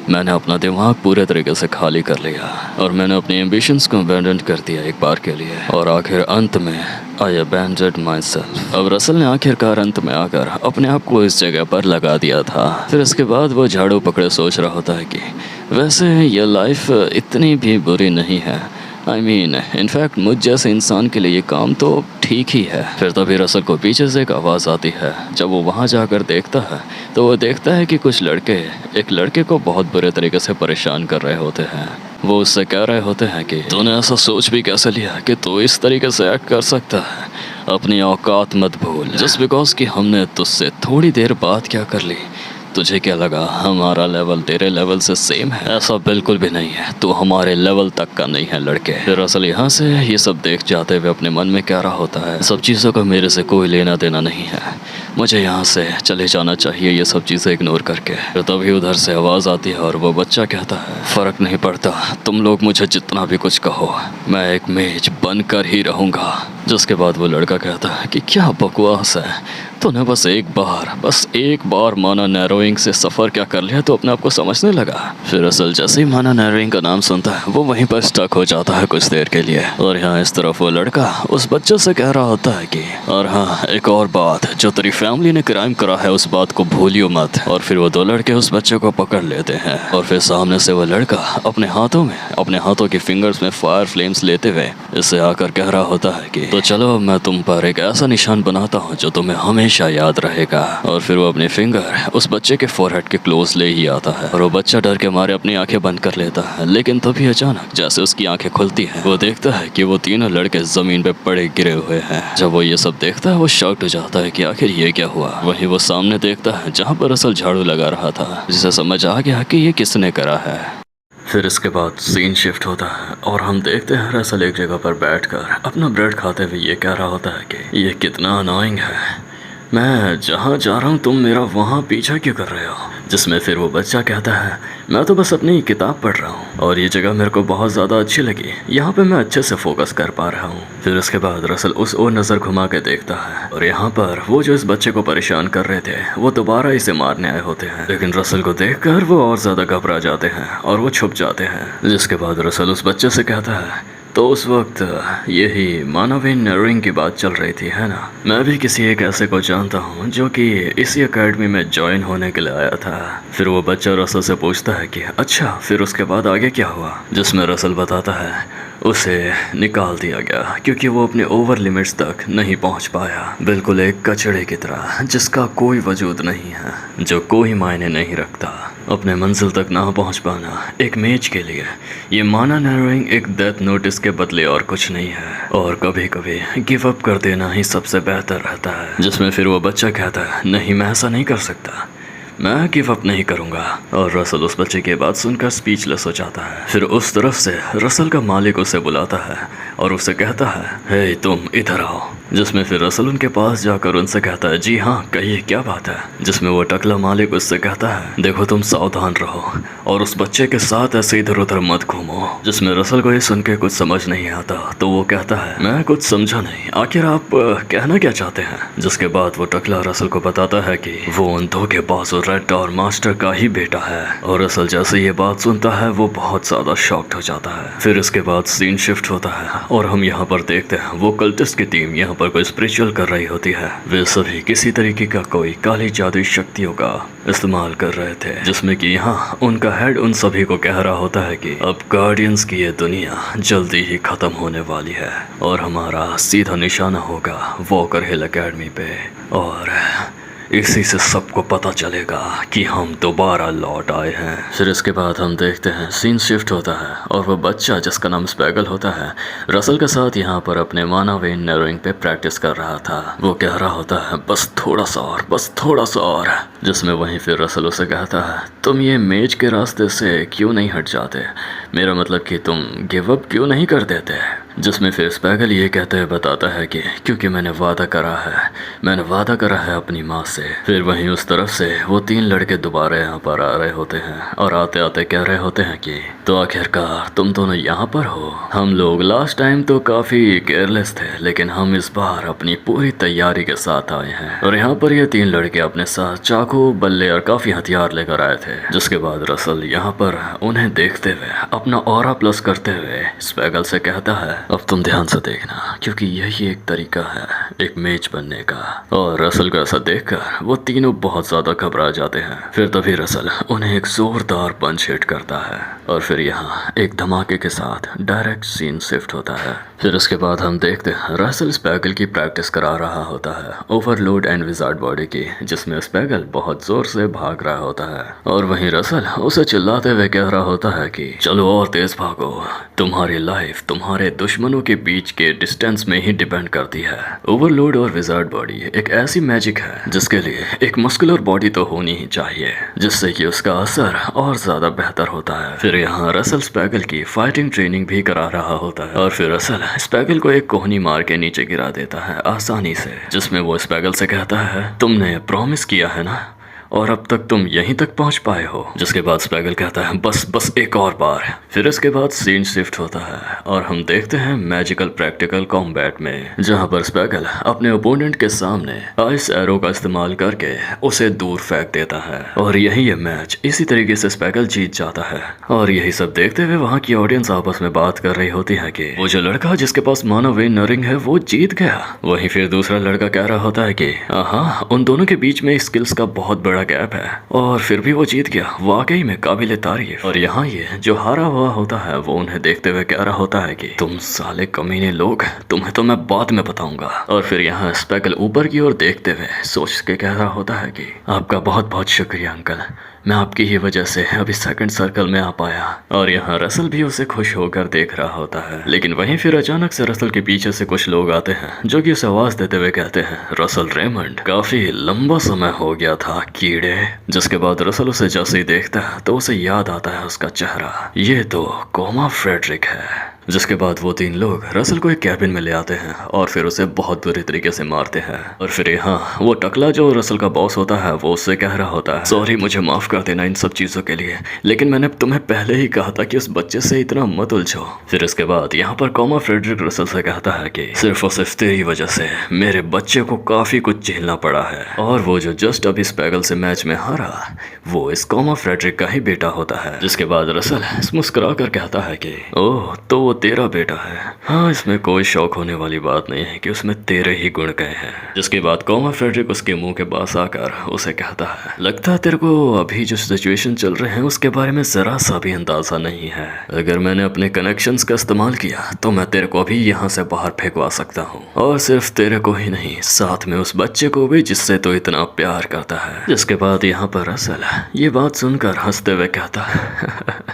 मैंने अपना दिमाग पूरे तरीके से खाली कर लिया और मैंने अपनी एम्बिशंस को अबैंडन कर दिया एक बार के लिए, और आखिर अंत में आई अबैंडन्ड माई सेल्फ। अब रसल ने आखिरकार अंत में आकर अपने आप को इस जगह पर लगा दिया था। फिर इसके बाद वो झाड़ू पकड़े सोच रहा होता है कि वैसे ये लाइफ इतनी भी बुरी नहीं है, I mean, इनफैक्ट मुझ जैसे इंसान के लिए ये काम तो ठीक ही है। फिर तभी रसल को पीछे से एक आवाज़ आती है। जब वो वहाँ जाकर देखता है तो वो देखता है कि कुछ लड़के एक लड़के को बहुत बुरे तरीके से परेशान कर रहे होते हैं। वो उससे कह रहे होते हैं कि तूने ऐसा सोच भी कैसे लिया कि तू इस तरीके से एक्ट कर सकता है, अपनी औकात मत भूल। जस्ट बिकॉज कि हमने तुझसे थोड़ी देर बात क्या कर ली तुझे क्या लगा हमारा लेवल तेरे लेवल से सेम है? ऐसा बिल्कुल भी नहीं है, तू हमारे लेवल तक का नहीं है लड़के। फिर असल यहाँ से ये सब देख जाते हुए अपने मन में कह रहा होता है, सब चीज़ों का मेरे से कोई लेना देना नहीं है, मुझे यहाँ से चले जाना चाहिए ये सब चीज़ें इग्नोर करके। तो तभी उधर से आवाज़ आती है और वो बच्चा कहता है, फ़र्क नहीं पड़ता, तुम लोग मुझे जितना भी कुछ कहो, मैं एक मेज बनकर ही रहूँगा। जिसके बाद वो लड़का कहता है कि क्या बकवास है, तूने बस एक बार माना नैरोइंग से सफ़र क्या कर लिया तो अपने आप को समझने लगा। फिर असल जैसे ही माना नैरोइंग का नाम सुनता है वो वहीं पर स्टक हो जाता है कुछ देर के लिए। और यहाँ इस तरफ वो लड़का उस बच्चे से कह रहा होता है कि और हाँ, एक और बात, जो तेरी फैमिली ने क्राइम करा है उस बात को भूलियो मत। और फिर वो दो लड़के उस बच्चे को पकड़ लेते हैं और फिर सामने से वो लड़का अपने हाथों की फिंगर्स में फायर फ्लेम्स लेते हुए इससे आकर कह रहा होता है कि तो चलो मैं तुम पर एक ऐसा निशान बनाता हूँ जो तुम्हें हमेशा याद रहेगा। और फिर वो अपने फिंगर उस बच्चे के फोरहेड के क्लोज ले ही आता है और वो बच्चा डर के मारे अपनी आंखें बंद कर लेता है। लेकिन तभी अचानक जैसे उसकी आंखें खुलती हैं वो देखता है कि वो तीनों लड़के जमीन पे पड़े गिरे हुए हैं। जब वो ये सब देखता है वो शॉक्ड हो जाता है कि आखिर ये क्या हुआ। वहीं वो सामने देखता है जहाँ पर असल झाड़ू लगा रहा था, जिसे समझ आ गया कि ये किसने करा है। फिर इसके बाद सीन शिफ्ट होता है और हम देखते हैं रसल एक जगह पर बैठकर अपना ब्रेड खाते हुए ये कह रहा होता है कि ये कितना अनोइंग है, मैं जहाँ जा रहा हूँ तुम मेरा वहाँ पीछा क्यों कर रहे हो। जिसमें फिर वो बच्चा कहता है, मैं तो बस अपनी किताब पढ़ रहा हूँ और ये जगह मेरे को बहुत ज़्यादा अच्छी लगी, यहाँ पे मैं अच्छे से फोकस कर पा रहा हूँ। फिर उसके बाद रसल उस ओर नज़र घुमा के देखता है और यहाँ पर वो जो इस बच्चे को परेशान कर रहे थे वो दोबारा इसे मारने आए होते हैं। लेकिन रसल को देखकर वो और ज़्यादा घबरा जाते हैं और वो छुप जाते हैं। जिसके बाद रसल उस बच्चे से कहता है, तो उस वक्त यही मानवीय नर्विंग की बात चल रही थी, है ना? मैं भी किसी एक ऐसे को जानता हूँ जो कि इसी एकेडमी में ज्वाइन होने के लिए आया था। फिर वो बच्चा रसल से पूछता है कि अच्छा, फिर उसके बाद आगे क्या हुआ? जिसमें रसल बताता है उसे निकाल दिया गया क्योंकि वो अपने ओवर लिमिट्स तक नहीं पहुँच पाया, बिल्कुल एक कचड़े की तरह जिसका कोई वजूद नहीं है, जो कोई मायने नहीं रखता। अपने मंजिल तक ना पहुंच पाना एक मेज के लिए ये माना नैरोइंग एक डेथ नोटिस के बदले और कुछ नहीं है। और कभी कभी गिव अप कर देना ही सबसे बेहतर रहता है। जिसमें फिर वो बच्चा कहता है, नहीं मैं ऐसा नहीं कर सकता, मैं गिव अप नहीं करूंगा। और रसल उस बच्चे की बात सुनकर स्पीचलेस हो जाता है। फिर उस तरफ से रसल का मालिक उसे बुलाता है और उसे कहता है, हे तुम इधर आओ। जिसमें फिर रसल उनके पास जाकर उनसे कहता है, जी हाँ कहिए क्या बात है। जिसमें वो टकला मालिक उससे कहता है, देखो तुम सावधान रहो और उस बच्चे के साथ ऐसे इधर उधर मत घूमो। जिसमें रसल को ये सुन के कुछ समझ नहीं आता तो वो कहता है, मैं कुछ समझा नहीं, आखिर आप कहना क्या चाहते हैं। जिसके बाद वो टकला रसल को बताता है कि वो उन धोखेबाज रेड और मास्टर का ही बेटा है। और रसल जैसे ये बात सुनता है वो बहुत ज्यादा शॉक्ड हो जाता है। फिर इसके बाद सीन शिफ्ट होता है और हम यहाँ पर देखते हैं वो कल्टिस्ट की टीम यहाँ पर कोई स्पिरिचुअल कर रही होती है। वे सभी किसी तरीके का कोई काली जादुई शक्तियों का इस्तेमाल कर रहे थे। जिसमें कि यहाँ उनका हेड उन सभी को कह रहा होता है कि अब गार्डियंस की ये दुनिया जल्दी ही खत्म होने वाली है और हमारा सीधा निशाना होगा वॉकर हिल एकेडमी पे। और इसी से सबको पता चलेगा कि हम दोबारा लौट आए हैं। फिर इसके बाद हम देखते हैं सीन शिफ्ट होता है और वो बच्चा जिसका नाम स्पैगल होता है रसल के साथ यहाँ पर अपने मानवीय नैरोइंग पे प्रैक्टिस कर रहा था। वो कह रहा होता है, बस थोड़ा सा और, बस थोड़ा सा और। जिसमें वहीं फिर रसल उसे कहता है, तुम ये मेज के रास्ते से क्यों नहीं हट जाते, मेरा मतलब कि तुम गिव अप क्यों नहीं कर देते। जिसमें फिर स्पैगल ये कहते हुए बताता है कि क्योंकि मैंने वादा करा है अपनी माँ से। फिर वहीं उस तरफ से वो तीन लड़के दोबारा यहाँ पर आ रहे होते हैं और आते आते कह रहे होते हैं कि तो आखिरकार तुम दोनों यहाँ पर हो। हम लोग लास्ट टाइम तो काफ़ी केयरलेस थे लेकिन हम इस बार अपनी पूरी तैयारी के साथ आए हैं। और यहाँ पर ये तीन लड़के अपने साथ चाकू, बल्ले और काफ़ी हथियार लेकर आए थे। जिसके बाद रसल यहाँ पर उन्हें देखते हुए अपना ऑरा प्लस करते हुए स्पैगल से कहता है, अब तुम ध्यान से देखना क्योंकि यही एक तरीका है एक मेज बनने का। और रसल का ऐसा देखकर वो तीनों बहुत ज्यादा घबरा जाते हैं। फिर तभी रसल उन्हें एक जोरदार पंच हिट करता है और फिर यहाँ एक धमाके के साथ डायरेक्ट सीन शिफ्ट होता है। फिर उसके बाद हम देखते हैं रसल स्पैगल की प्रैक्टिस करा रहा होता है ओवरलोड एंड विजार्ड बॉडी की, जिसमें स्पैगल बहुत जोर से भाग रहा होता है। और वहीं रसल उसे चिल्लाते हुए कह रहा होता है कि चलो और तेज भागो, तुम्हारी लाइफ तुम्हारे दुश्मनों के बीच के डिस्टेंस में ही डिपेंड करती है। ओवरलोड और विजार्ड बॉडी एक ऐसी मैजिक है जिसके लिए एक मस्कुलर बॉडी तो होनी ही चाहिए, जिससे कि उसका असर और ज्यादा बेहतर होता है। फिर यहाँ रसल स्पैगल की फाइटिंग ट्रेनिंग भी करा रहा होता है और फिर रसल स्पैगल को एक कोहनी मार के नीचे गिरा देता है आसानी से, जिसमें वो स्पैगल से कहता है तुमने प्रॉमिस किया है ना, और अब तक तुम यहीं तक पहुंच पाए हो। जिसके बाद स्पैगल कहता है बस बस एक और बार। फिर इसके बाद सीन शिफ्ट होता है और हम देखते हैं मैजिकल प्रैक्टिकल कॉम्बैट में, जहां पर स्पैगल अपने ओपोनेंट के सामने आइस एरो का इस्तेमाल करके उसे दूर फेंक देता है और यही ये मैच इसी तरीके से स्पैगल जीत जाता है। और यही सब देखते हुए वहाँ की ऑडियंस आपस में बात कर रही होती है कि वो जो लड़का जिसके पास माना वेन नरिंग है वो जीत गया। वहीं फिर दूसरा लड़का कह रहा होता है कि हाँ, उन दोनों के बीच में स्किल्स का बहुत बड़ा गैप है और फिर भी वो जीत गया, वाकई में काबिले तारीफ। और यहाँ ये जो हारा हुआ होता है वो उन्हें देखते हुए कह रहा होता है कि तुम साले कमीने लोग, तुम्हें तो मैं बाद में बताऊंगा। और फिर यहाँ स्पैगल ऊपर की ओर देखते हुए सोच के कह रहा होता है कि आपका बहुत बहुत शुक्रिया अंकल, मैं आपकी ही वजह से अभी सेकंड सर्कल में आ पाया। और यहाँ रसल भी उसे खुश होकर देख रहा होता है। लेकिन वहीं फिर अचानक से रसल के पीछे से कुछ लोग आते हैं जो कि उसे आवाज देते हुए कहते हैं रसल रेमंड, काफी लंबा समय हो गया था कीड़े। जिसके बाद रसल उसे जैसे ही देखता है तो उसे याद आता है उसका चेहरा, ये तो कोमा फ्रेडरिक है। जिसके बाद वो तीन लोग रसल को एक कैबिन में ले आते हैं और फिर उसे बहुत बुरी तरीके से मारते हैं। और फिर यहाँ वो टकला जो रसल का बॉस होता है वो उससे कह रहा होता है सॉरी, मुझे माफ कर देना इन सब चीजों के लिए, लेकिन मैंने तुम्हें पहले ही कहा था कि उस बच्चे से इतना मत उलझो। फिर इसके बाद यहाँ पर कोमा फ्रेडरिक रसल से कहता है कि सिर्फ और सिर्फ तेरी वजह से मेरे बच्चे को काफी कुछ झेलना पड़ा है। और वो जो जस्ट अभी स्पैगल से मैच में हारा वो इस कोमा फ्रेडरिक का ही बेटा होता है। जिसके बाद रसल मुस्कुरा कर कहता है कि ओह, तो वो तेरा बेटा है। हाँ, इसमें कोई शौक होने वाली बात नहीं है कि उसमें तेरे ही गुण गए हैं। जिसके बाद कोमा फ्रेडरिक उसके मुंह के पास आकर उसे कहता है लगता है तेरे को अभी जो सिचुएशन चल रहे हैं उसके बारे में जरा सा भी अंदाजा नहीं है। अगर मैंने अपने कनेक्शंस का इस्तेमाल किया तो मैं तेरे को अभी यहाँ से बाहर फेंकवा सकता हूँ, और सिर्फ तेरे को ही नहीं साथ में उस बच्चे को भी जिससे तो इतना प्यार करता है। जिसके बाद यहाँ पर रसल ये बात सुनकर हंसते हुए कहता है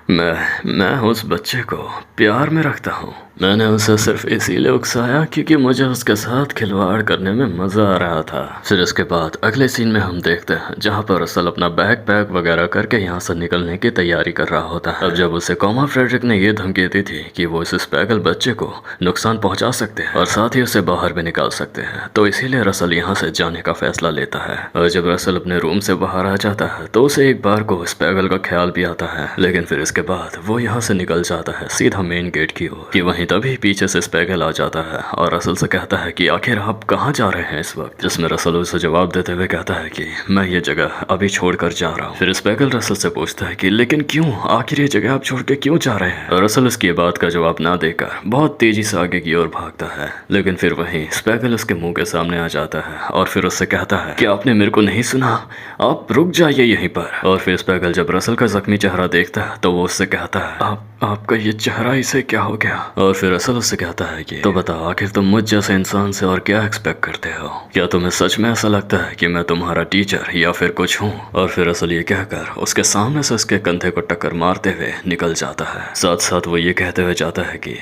मैं उस बच्चे को प्यार में रखता हूँ, मैंने उसे सिर्फ इसीलिए उकसाया क्योंकि मुझे उसके साथ खिलवाड़ करने में मजा आ रहा था। फिर इसके बाद अगले सीन में हम देखते हैं जहाँ पर रसल अपना बैग पैक वगैरह करके यहाँ से निकलने की तैयारी कर रहा होता है। अब जब उसे कोमा फ्रेडरिक ने ये धमकी दी थी कि वो इस स्पैगल बच्चे को नुकसान पहुंचा सकते हैं और साथ ही उसे बाहर भी निकाल सकते हैं, तो इसीलिए रसल यहाँ से जाने का फैसला लेता है। और जब रसल अपने रूम से बाहर आ जाता है तो उसे एक बार को स्पैगल का ख्याल भी आता है, लेकिन फिर इसके बाद वो यहाँ से निकल जाता है सीधा मेन गेट की ओर कि वहीं तभी पीछे से स्पैगल आ जाता है और रसल से कहता है कि आखिर आप कहाँ जा रहे हैं इस वक्त। जिसमें रसल उसे जवाब देते हुए कहता है कि मैं ये जगह अभी छोड़कर जा रहा हूँ। फिर स्पैगल रसल से पूछता है कि लेकिन क्यों, आखिर ये जगह आप छोड़ के क्यों जा रहे हैं। और रसल उसकी बात का जवाब ना देकर बहुत तेजी से आगे की ओर भागता है, लेकिन फिर वहीं स्पैगल उसके मुंह के सामने आ जाता है और फिर उससे कहता है कि आपने मेरे को नहीं सुना, आप रुक जाइए यहीं पर। और फिर स्पैगल जब रसल का जख्मी चेहरा देखता है तो वो उससे कहता है आपका ये चेहरा इसे क्या हो गया। और फिर रसल उससे कहता है कि तो बता, आखिर तुम मुझ जैसे इंसान से और क्या एक्सपेक्ट करते हो, क्या तुम्हें सच में ऐसा लगता है कि मैं तुम्हारा टीचर या फिर कुछ हूँ। और फिर रसल ये कहकर उसके सामने से उसके कंधे को टक्कर मारते हुए निकल जाता है। साथ साथ वो ये कहते हुए जाता है कि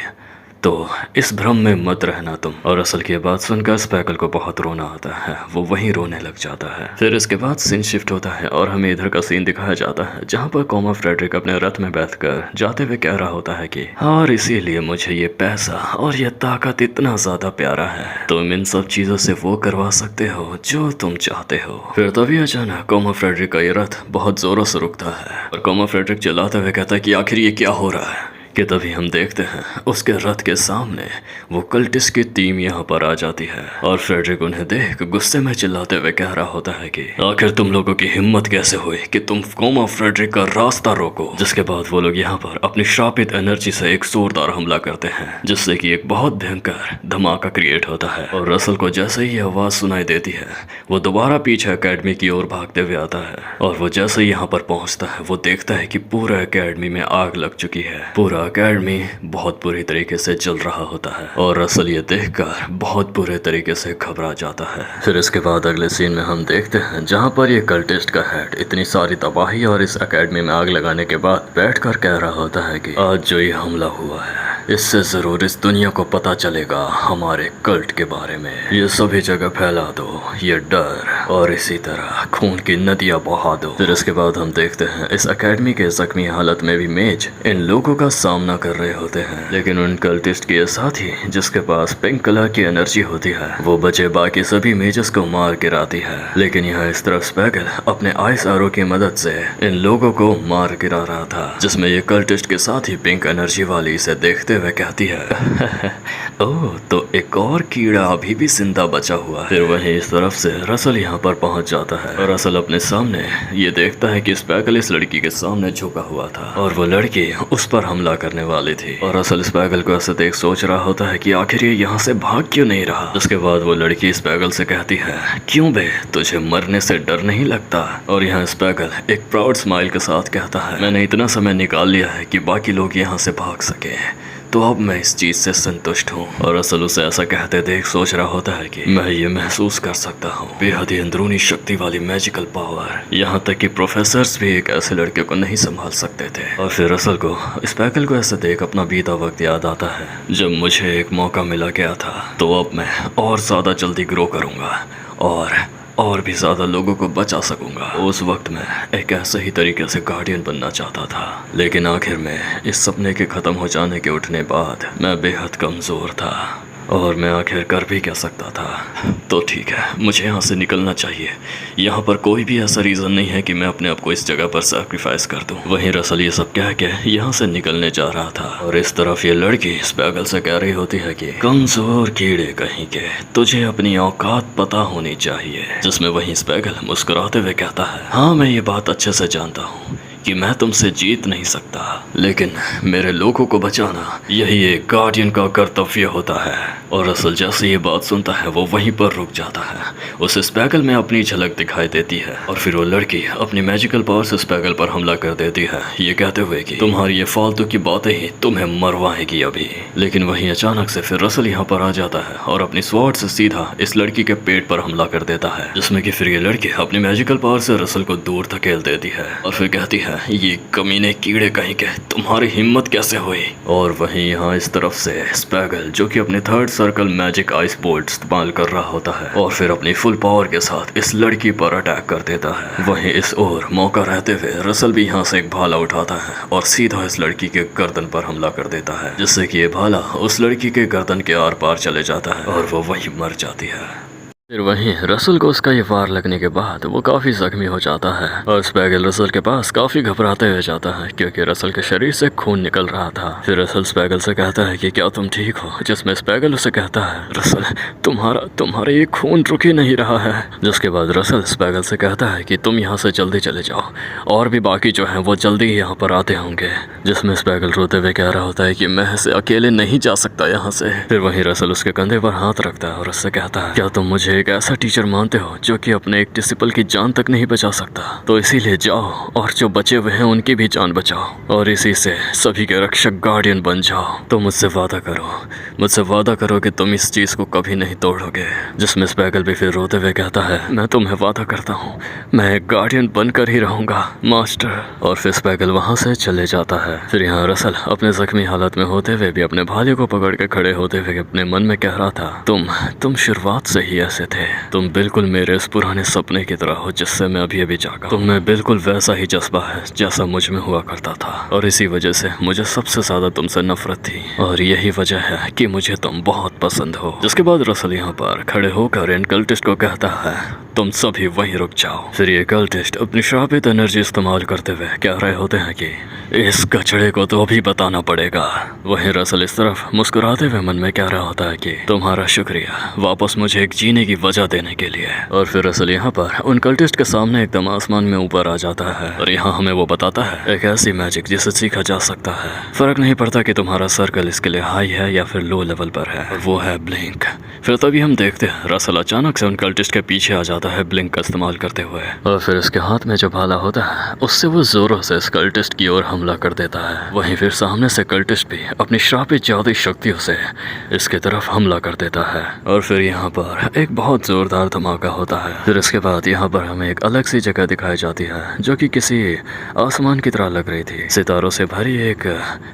तो इस भ्रम में मत रहना तुम। और असल की बात सुनकर स्पैगल को बहुत रोना आता है, वो वहीं रोने लग जाता है। फिर इसके बाद सीन शिफ्ट होता है और हमें इधर का सीन दिखाया जाता है जहाँ पर कोमा फ्रेडरिक अपने रथ में बैठकर जाते हुए कह रहा होता है कि और इसीलिए मुझे ये पैसा और ये ताकत इतना ज्यादा प्यारा है, तुम इन सब चीजों से वो करवा सकते हो जो तुम चाहते हो। फिर तभी अचानक कोमा फ्रेडरिक का ये रथ बहुत जोरों से रुकता है और कोमा फ्रेडरिक चिल्लाते हुए कहता है कि आखिर ये क्या हो रहा है। कि तभी हम देखते हैं उसके रथ के सामने वो कल्टिस्ट की टीम यहाँ पर आ जाती है और फ्रेडरिक उन्हें देख गुस्से में चिल्लाते हुए कह रहा होता है कि आखिर तुम लोगों की हिम्मत कैसे हुई कि तुम कोमा फ्रेडरिक का रास्ता रोको। जिसके बाद वो लोग यहाँ पर अपनी श्रापित एनर्जी से एक जोरदार हमला करते हैं जिससे कि एक बहुत भयंकर धमाका क्रिएट होता है। और रसल को जैसे ही आवाज सुनाई देती है वो दोबारा पीछे अकेडमी की ओर भागते हुए आता है और वो जैसे ही यहाँ पर पहुंचता है वो देखता है कि पूरा अकेडमी में आग लग चुकी है, पूरा अकेडमी बहुत बुरी तरीके से जल रहा होता है और रसल ये देखकर बहुत बुरे तरीके से घबरा जाता है। फिर इसके बाद अगले सीन में हम देखते हैं जहाँ पर ये कल्टिस्ट का हेड इतनी सारी तबाही और इस अकेडमी में आग लगाने के बाद बैठकर कह रहा होता है कि आज जो ये हमला हुआ है इससे जरूर इस दुनिया को पता चलेगा हमारे कल्ट के बारे में। ये सभी जगह फैला दो ये डर, और इसी तरह खून की नदियां बहा दो। फिर इसके बाद हम देखते हैं इस एकेडमी के जख्मी हालत में भी मेज इन लोगों का सामना कर रहे होते हैं, लेकिन उन कल्टिस्ट के साथी जिसके पास पिंक कलर की एनर्जी होती है वो बचे बाकी सभी मेजस को मार गिराती है। लेकिन यहाँ इस तरफ स्पैगल अपने आइस आरो की मदद से इन लोगों को मार गिरा रहा था, जिसमें ये कल्टिस्ट के साथी पिंक एनर्जी वाली इसे देखते हुए कहती है ओह, तो एक और कीड़ा अभी भी जिंदा बचा हुआ है। फिर वहीं इस तरफ से रसल यहाँ पर पहुंच जाता है और रसल अपने सामने ये देखता है कि स्पैगल इस लड़की के सामने झुका हुआ था और वो लड़की उस पर हमला करने वाली थी। और रसल स्पैगल को ऐसे देख सोच रहा होता है कि आखिर ये यहाँ से भाग क्यों नहीं रहा। उसके बाद वो लड़की स्पैगल से कहती है क्यों बे, तुझे मरने से डर नहीं लगता। और यहाँ स्पैगल एक प्राउड स्माइल के साथ कहता है मैंने इतना समय निकाल लिया है कि बाकी लोग यहाँ से भाग सके, तो अब मैं इस चीज से संतुष्ट हूँ। और असल उसे ऐसा कहते देख सोच रहा होता है कि मैं ये महसूस कर सकता हूँ बेहद ही अंदरूनी शक्ति वाली मैजिकल पावर। यहाँ तक कि प्रोफेसर्स भी एक ऐसे लड़के को नहीं संभाल सकते थे। और फिर असल को स्पैगल को ऐसे देख अपना बीता वक्त याद आता है जब मुझे एक मौका मिला गया था, तो अब मैं और ज्यादा जल्दी ग्रो करूँगा और भी ज़्यादा लोगों को बचा सकूंगा। उस वक्त मैं एक ऐसे ही तरीके से गार्डियन बनना चाहता था, लेकिन आखिर में इस सपने के ख़त्म हो जाने के उठने बाद मैं बेहद कमज़ोर था और मैं आखिर कर भी क्या सकता था। तो ठीक है, मुझे यहाँ से निकलना चाहिए। यहाँ पर कोई भी ऐसा रीज़न नहीं है कि मैं अपने आप को इस जगह पर सैक्रिफाइस कर दूँ। वहीं रसल ये सब कह के यहाँ से निकलने जा रहा था और इस तरफ ये लड़की स्पैगल से कह रही होती है कि कमज़ोर कीड़े कहीं के, तुझे अपनी औकात पता होनी चाहिए। जिसमें वहीं स्पैगल मुस्कुराते हुए कहता है हाँ, मैं ये बात अच्छे से जानता हूँ कि मैं तुमसे जीत नहीं सकता, लेकिन मेरे लोगों को बचाना यही एक गार्डियन का कर्तव्य होता है। और असल जैसे ये बात सुनता है वो वहीं पर रुक जाता है। उसे स्पैगल में अपनी झलक दिखाई देती है और फिर वो लड़की अपनी मैजिकल पावर से स्पैगल पर हमला कर देती है, ये कहते हुए कि तुम्हारी ये फालतू की बातें ही तुम्हें मरवाएगी अभी। लेकिन वहीं अचानक से फिर रसल यहाँ पर आ जाता है और अपनी स्वॉर्ड से सीधा इस लड़की के पेट पर हमला कर देता है, जिसमें कि फिर ये लड़की अपनी मैजिकल पावर से रसल को दूर धकेल देती है और फिर कहती है ये कमीने कीड़े कहीं के, तुम्हारी हिम्मत कैसे हुई। और वहीं यहाँ इस तरफ से स्पैगल जो कि अपने third circle magic ice bolt इस्तेमाल कर रहा होता है और फिर अपनी फुल पावर के साथ इस लड़की पर अटैक कर देता है। वहीं इस ओर मौका रहते हुए रसल भी यहाँ से एक भाला उठाता है और सीधा इस लड़की के गर्दन पर हमला कर देता है, जिससे कि ये भाला उस लड़की के गर्दन के आर पार चले जाता है और वो वहीं मर जाती है। फिर वहीं रसल को उसका ये वार लगने के बाद वो काफ़ी जख्मी हो जाता है और स्पैगल रसल के पास काफ़ी घबराते हुए जाता है क्योंकि रसल के शरीर से खून निकल रहा था। फिर रसल स्पैगल से कहता है कि क्या तुम ठीक हो, जिसमें स्पैगल उसे कहता है रसल तुम्हारा ये खून रुक ही नहीं रहा है। जिसके बाद रसल स्पैगल से कहता है कि तुम यहाँ से जल्दी चले जाओ और भी बाकी जो हैं वो जल्दी ही यहाँ पर आते होंगे। जिसमें स्पैगल रोते हुए कह रहा होता है कि मैं ऐसे अकेले नहीं जा सकता यहाँ से। फिर वहीं रसल उसके कंधे पर हाथ रखता है और उससे कहता है क्या तुम मुझे एक ऐसा टीचर मानते हो जो कि अपने एक डिसिपल की जान तक नहीं बचा सकता, तो इसीलिए जाओ और जो बचे हुए हैं उनकी भी जान बचाओ और इसी से सभी के रक्षक गार्डियन बन जाओ। तो मुझसे वादा करो कि तुम इस चीज को कभी नहीं तोड़ोगे। जिसमें स्पैगल भी फिर रोते हुए कहता है मैं तुम्हें वादा करता हूँ मैं एक गार्डियन बनकर ही रहूंगा मास्टर। और फिर स्पैगल वहाँ से चले जाता है। फिर यहाँ रसल अपने जख्मी हालत में होते हुए भी अपने भाले को पकड़ के खड़े होते हुए अपने मन में कह रहा था तुम शुरुआत से ही ऐसे थे, तुम बिल्कुल मेरे इस पुराने सपने की तरह हो जिससे मैं अभी जागा। तुम में बिल्कुल वैसा ही जज्बा है जैसा मुझ में हुआ करता था और इसी वजह से मुझे सबसे ज्यादा तुमसे नफरत थी और यही वजह है कि मुझे तुम बहुत पसंद हो। जिसके बाद रसल यहाँ पर खड़े होकर इन कल्टिस्ट को कहता है तुम सभी वहीं रुक जाओ। फिर ये कल्टिस्ट अपनी श्रापित एनर्जी इस्तेमाल करते हुए कह रहे होते हैं कि इस कचड़े को तो अभी बताना पड़ेगा। वहीं रसल इस तरफ मुस्कुराते हुए मन में कह रहा होता है कि तुम्हारा शुक्रिया वापस मुझे एक जीने की वजह देने के लिए। और फिर रसल यहाँ पर उन कल्टिस्ट के सामने एकदम आसमान में ऊपर आ जाता है और यहाँ हमें वो बताता है एक ऐसी मैजिक जिसे सीखा जा सकता है। फर्क नहीं पड़ता कि तुम्हारा सर्कल इसके लिए हाई है या फिर लो लेवल पर है, और वो है ब्लिंक। फिर तभी हम देखते हैं रसल अचानक से उन कल्टिस्ट के पीछे आ जाता होता है ब्लिंक का इस्तेमाल करते हुए, और फिर उसके हाथ में जो भाला होता है उससे वो जोरों से इस कल्टिस्ट की ओर हमला कर देता है। वहीं फिर सामने से कल्टिस्ट भी अपनी श्रापित जादुई शक्तियों से इसके तरफ हमला कर देता है, और फिर यहाँ पर एक बहुत जोरदार धमाका होता है। फिर इसके बाद यहाँ पर हमें एक अलग सी जगह दिखाई जाती है जो कि किसी आसमान की तरह लग रही थी, सितारों से भरी एक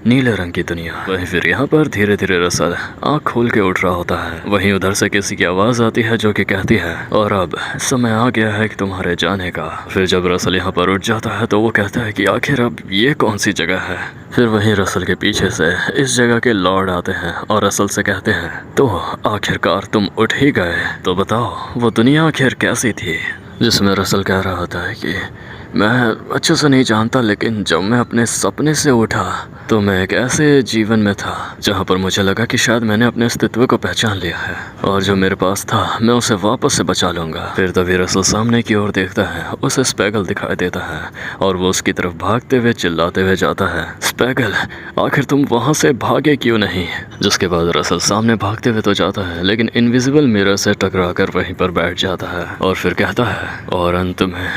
नीले रंग की दुनिया। वहीं फिर यहाँ पर धीरे धीरे रसल आँख खोल के उठ रहा होता है। वहीं उधर से किसी की आवाज़ आती है जो कि कहती है, और अब समय आ गया है कि तुम्हारे जाने का। फिर जब रसल यहाँ पर उठ जाता है तो वो कहता है कि आखिर अब ये कौन सी जगह है। फिर वहीं रसल के पीछे से इस जगह के लॉर्ड आते हैं और रसल से कहते हैं, तो आखिरकार तुम उठ ही गए, तो बताओ वो दुनिया आखिर कैसी थी। जिसमें रसल कह रहा होता है कि मैं अच्छे से नहीं जानता, लेकिन जब मैं अपने सपने से उठा तो मैं एक ऐसे जीवन में था जहाँ पर मुझे लगा कि शायद मैंने अपने अस्तित्व को पहचान लिया है और जो मेरे पास था मैं उसे वापस से बचा लूँगा। फिर तभी रसल सामने की ओर देखता है, उसे स्पैगल दिखाई देता है और वो उसकी तरफ भागते हुए चिल्लाते हुए जाता है, स्पैगल आखिर तुम वहाँ से भागे क्यों नहीं। जिसके बाद रसल सामने भागते हुए तो जाता है, लेकिन इनविजिबल मिरर से टकरा कर वहीं पर बैठ जाता है और फिर कहता है, और अंत में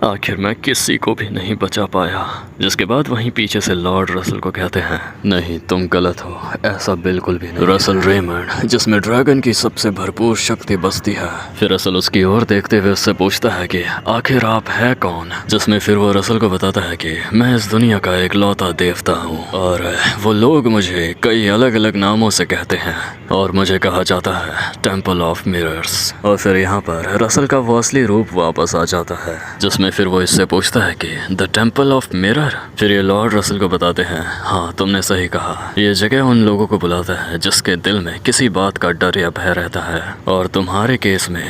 आखिर मैं किसी को भी नहीं बचा पाया। जिसके बाद वहीं पीछे से लॉर्ड रसल को कहते हैं, नहीं तुम गलत हो, ऐसा बिल्कुल भी नहीं। रसल रेमंड जिसमें ड्रैगन की सबसे भरपूर शक्ति बसती है। फिर रसल उसकी ओर देखते हुए उससे पूछता है कि आखिर आप है कौन। जिसमें फिर वो रसल को बताता है कि मैं इस दुनिया का एक लौता देवता हूँ और वो लोग मुझे कई अलग अलग नामों से कहते हैं और मुझे कहा जाता है टेम्पल ऑफ मिरर्स। और फिर यहाँ पर रसल का वो असली रूप वापस आ जाता है, जिसमें फिर वो इससे पूछता है कि द टेम्पल ऑफ मिरर। फिर ये लॉर्ड रसल को बताते हैं, हाँ तुमने सही कहा, ये जगह उन लोगों को बुलाता है जिसके दिल में किसी बात का डर या भय रहता है, और तुम्हारे केस में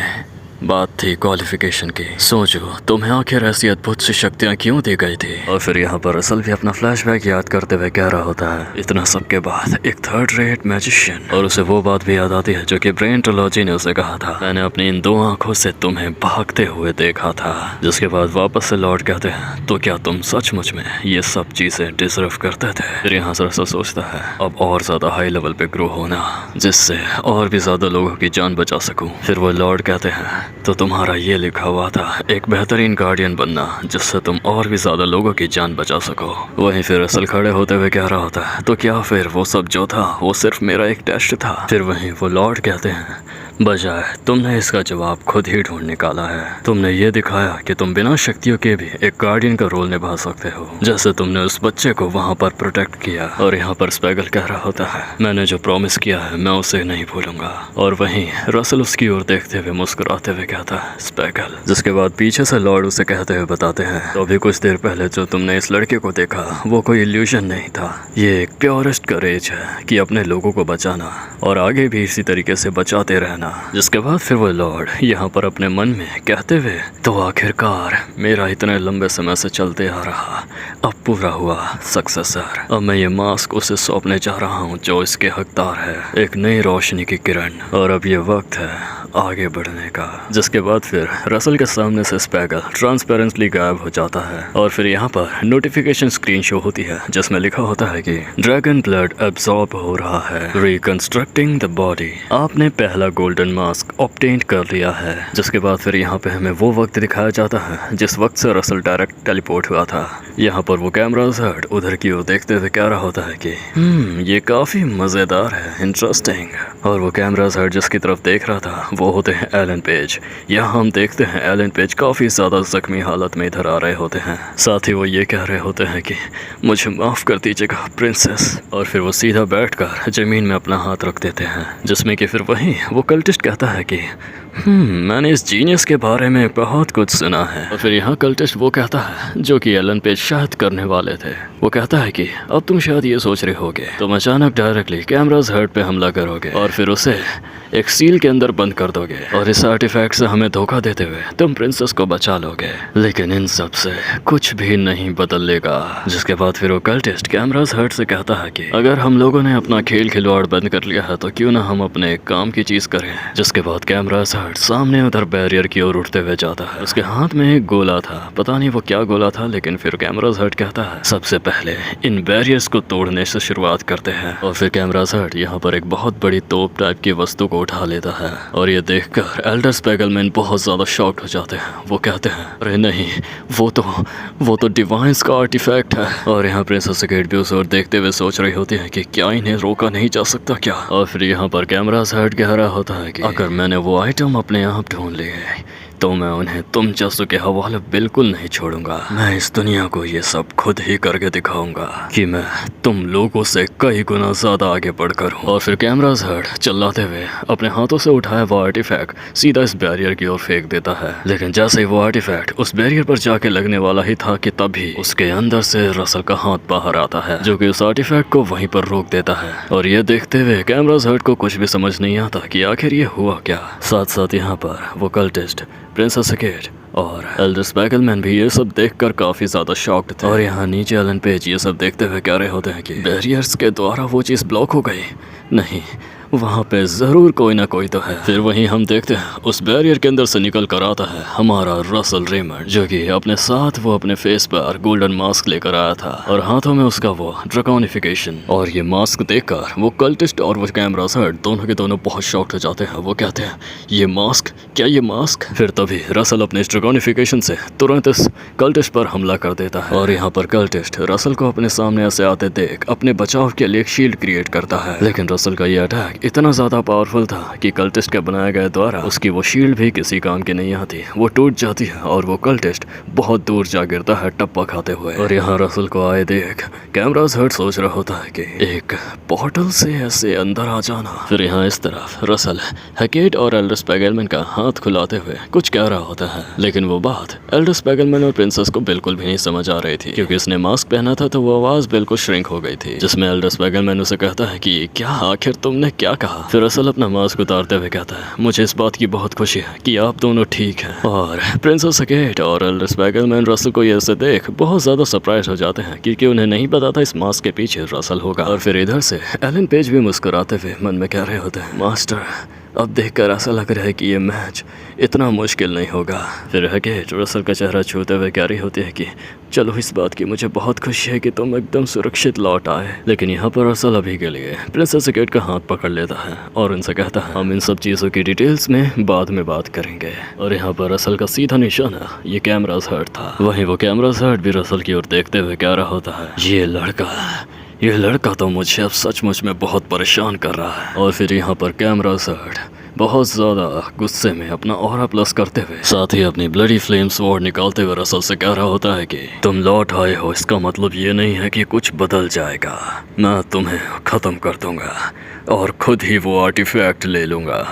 बात थी क्वालिफिकेशन की। सोचो तुम्हें आखिर ऐसी अद्भुत सी शक्तियाँ क्यों दी गई थी। और फिर यहाँ पर रसल भी अपना फ्लैशबैक याद करते हुए कह रहा होता है, इतना सब के बाद एक थर्ड रेट मैजिशियन। और उसे वो बात भी याद आती है जो कि ब्रेन ट्रिलॉजी ने उसे कहा था, मैंने अपनी इन दो आंखों से तुम्हें भागते हुए देखा था। जिसके बाद वापस से लॉर्ड कहते हैं, तो क्या तुम सचमुच में ये सब चीजें डिजर्व करते थे। फिर यहाँ से रसल सोचता है, अब और ज्यादा हाई लेवल पे ग्रो होना जिससे और भी ज्यादा लोगों की जान बचा सकूं। फिर वो लॉर्ड कहते हैं, तो तुम्हारा ये लिखा हुआ था एक बेहतरीन गार्डियन बनना जिससे तुम और भी ज्यादा लोगों की जान बचा सको। वहीं फिर रसल खड़े होते हुए कह रहा होता है, तो क्या फिर वो सब जो था वो सिर्फ मेरा एक टेस्ट था। फिर वहीं वो लॉर्ड कहते हैं, बजाय तुमने इसका जवाब खुद ही ढूंढ निकाला है। तुमने ये दिखाया कि तुम बिना शक्तियों के भी एक गार्डियन का रोल निभा सकते हो, जैसे तुमने उस बच्चे को वहाँ पर प्रोटेक्ट किया। और यहाँ पर स्पैगल कह रहा होता है, मैंने जो प्रॉमिस किया है मैं उसे नहीं भूलूंगा। और वहीं रसल उसकी ओर देखते हुए मुस्कुराते हुए कहता है, स्पैगल। जिसके बाद पीछे से लॉर्ड उसे कहते हुए बताते हैं, तो अभी कुछ देर पहले जो तुमने इस लड़के को देखा वो कोई इल्यूजन नहीं था, ये एक प्योरेस्ट करेज है कि अपने लोगों को बचाना और आगे भी इसी तरीके से बचाते रहना। जिसके बाद फिर वो लॉर्ड यहाँ पर अपने मन में कहते हुए, तो आखिरकार मेरा इतने लंबे समय से चलते आ रहा अब पूरा हुआ सक्सेसर। अब मैं ये मास्क उसे सौंपने जा रहा हूँ जो इसके हकदार है, एक नई रोशनी की किरण। और अब ये वक्त है आगे बढ़ने का। जिसके बाद फिर रसल के सामने से स्पैगल ट्रांसपेरेंटली गायब हो जाता है और फिर यहाँ पर नोटिफिकेशन स्क्रीन शो होती है जिसमें लिखा होता है कि ड्रैगन ब्लड एब्जॉर्ब हो रहा है, रिकंस्ट्रक्टिंग द बॉडी। आपने पहला गोल्डन मास्क ऑब्टेन कर लिया है। जिसके बाद फिर यहाँ पे हमें वो वक्त दिखाया जाता है जिस वक्त से रसल डायरेक्ट टेलीपोर्ट हुआ था। यहाँ पर वो कैमरास हट उधर की ओर देखते हुए कह रहा होता है कि ये काफी मजेदार है, इंटरेस्टिंग। और वो कैमरास हट जिसकी तरफ देख रहा था वो होते हैं एलन पेज। यहाँ हम देखते हैं एलन पेज काफ़ी ज़्यादा जख्मी हालत में इधर आ रहे होते हैं। साथ ही वो ये कह रहे होते हैं कि मुझे माफ़ कर दीजिएगा प्रिंसेस। और फिर वो सीधा बैठकर ज़मीन में अपना हाथ रख देते हैं, जिसमें कि फिर वहीं वो कल्टिस्ट कहता है कि मैंने इस जीनियस के बारे में बहुत कुछ सुना है। और फिर यहाँ कल्टिस्ट वो कहता है जो कि एलन पेज शायद करने वाले थे। वो कहता है कि अब तुम शायद ये सोच रहे होगे, तुम अचानक डायरेक्टली कैमरास हर्ट पे हमला करोगे और फिर उसे एक सील के अंदर बंद कर दोगे और इस आर्टिफैक्ट से हमें धोखा देते हुए तुम प्रिंसेस को बचा लोगे। लेकिन इन सब से कुछ भी नहीं बदलेगा। जिसके बाद फिर वो कल्टिस्ट कैमरास हर्ट से कहता है कि अगर हम लोगों ने अपना खेल खिलवाड़ बंद कर लिया है तो क्यों ना हम अपने काम की चीज़ करें हैं। जिसके बाद कैमरा हट सामने उधर बैरियर की ओर उठते हुए जाता है। उसके हाथ में एक गोला था, पता नहीं वो क्या गोला था, लेकिन फिर कैमरा हट कहता है सबसे पहले इन बैरियर्स को तोड़ने से शुरुआत करते हैं। और फिर कैमरा हट यहाँ पर एक बहुत बड़ी तोप टाइप की वस्तु को उठा लेता है और ये देखकर एल्डर स्पेगलमैन बहुत ज्यादा शॉक्ड हो जाते हैं। वो कहते हैं अरे नहीं, वो तो डिवाइन्स का आर्टिफैक्ट है। और यहाँ प्रिंसेस केट भी उस ओर देखते हुए सोच रही होती है कि क्या इन्हें रोका नहीं जा सकता क्या। और फिर यहाँ पर कैमरा हट कह रहा होता है कि अगर मैंने वो आइटम अपने आप ढूंढ लिए तो मैं उन्हें तुम जैसों के हवाले बिल्कुल नहीं छोड़ूंगा। मैं इस दुनिया को ये सब खुद ही करके दिखाऊंगा कि मैं तुम लोगों से कई गुना ज्यादा आगे बढ़कर हूँ। और फिर कैमरा हट चिल्लाते हुए अपने हाथों से उठाया वो आर्टिफैक्ट सीधा इस बैरियर की ओर फेंक देता है। लेकिन जैसे ही वो आर्टिफैक्ट उस बैरियर पर जाके लगने वाला ही था कि तभी उसके अंदर से रसल का हाथ बाहर आता है, जो कि उस आर्टिफैक्ट को वहीं पर रोक देता है। और ये देखते हुए कैमरा हट को कुछ भी समझ नहीं आता कि आखिर ये हुआ क्या। साथ साथ यहाँ पर वो कल्टिस्ट प्रिंसेस केट और एल्डर स्पेगलमैन भी ये सब देखकर काफी ज्यादा शॉक्ड थे। और यहाँ नीचे एलन पेज ये सब देखते हुए कह रहे होते हैं कि बैरियर्स के द्वारा वो चीज ब्लॉक हो गई, नहीं वहाँ पे जरूर कोई ना कोई तो है। फिर वहीं हम देखते हैं उस बैरियर के अंदर से निकल कर आता है हमारा रसल रेमंड, जो कि अपने साथ वो अपने फेस पर गोल्डन मास्क लेकर आया था और हाथों में उसका वो ड्रैकोनिफिकेशन। और ये मास्क देखकर वो कल्टिस्ट और वो कैमरा हट दोनों के दोनों बहुत शॉक्ड हो जाते हैं। वो कहते हैं ये मास्क, क्या ये मास्क? फिर तभी रसल अपने ड्रैकोनिफिकेशन से तुरंत इस कल्टिस्ट पर हमला कर देता है। और यहाँ पर कल्टिस्ट रसल को अपने सामने ऐसे आते देख अपने बचाव के लिए एक शील्ड क्रिएट करता है। लेकिन रसल का ये अटैक इतना ज्यादा पावरफुल था कि कल्टिस्ट के बनाए गए द्वारा उसकी वो शील्ड भी किसी काम की नहीं आती। वो टूट जाती है और वो कल्टिस्ट बहुत दूर जा गिरता है टप्पा खाते हुए। और यहाँ रसल को आए देख कैमरा हट सोच रहा होता है कि एक पोर्टल से ऐसे अंदर आ जाना। फिर यहाँ इस तरफ रसल हैकेट और एल्डर स्पेगलमैन का हाथ खुलाते हुए कुछ कह रहा होता है, लेकिन वो बात एल्डर स्पेगलमैन और प्रिंसेस को बिल्कुल भी नहीं समझ आ रही थी, क्योंकि उसने मास्क पहना था तो वो आवाज बिल्कुल श्रिंक हो गई थी, जिसमें एल्डर स्पेगलमैन उसे कहता है कि क्या आखिर तुमने क्या कहा। फिर रसल अपना मास्क उतारते हुए कहता है मुझे इस बात की बहुत खुशी है कि आप दोनों ठीक हैं। और प्रिंसेस हैकेट और एल्डर स्पेगलमैन रसल को ये ऐसे देख बहुत ज्यादा सरप्राइज हो जाते हैं, क्योंकि उन्हें नहीं पता था इस मास्क के पीछे रसल होगा। और फिर इधर से एलन पेज भी मुस्कुराते हुए मन में कह रहे होते हैं मास्टर अब देखकर ऐसा लग रहा है कि ये मैच इतना मुश्किल नहीं होगा। फिर हैकेट रसल का चेहरा छूते हुए कह रही होती है कि चलो इस बात की मुझे बहुत खुशी है कि तुम एकदम सुरक्षित लौट आए। लेकिन यहाँ पर रसल अभी के लिए प्रिंसेस हैकेट का हाथ पकड़ लेता है और उनसे कहता है हम इन सब चीज़ों की डिटेल्स में बाद में बात करेंगे। और यहाँ पर रसल का सीधा निशाना ये कैमरा हट था। वहीं वो कैमरा हट भी रसल की ओर देखते हुए कह रहा होता है ये लड़का तो मुझे अब सचमुच में बहुत परेशान कर रहा है। और फिर यहाँ पर कैमरा हट बहुत ज़्यादा गुस्से में अपना ऑरा प्लस करते हुए साथ ही अपनी ब्लडी फ्लेम स्वॉर्ड निकालते हुए रसल से कह रहा होता है कि तुम लौट आए हो, इसका मतलब ये नहीं है कि कुछ बदल जाएगा। मैं तुम्हें ख़त्म कर दूंगा और खुद ही वो आर्टिफैक्ट ले लूँगा।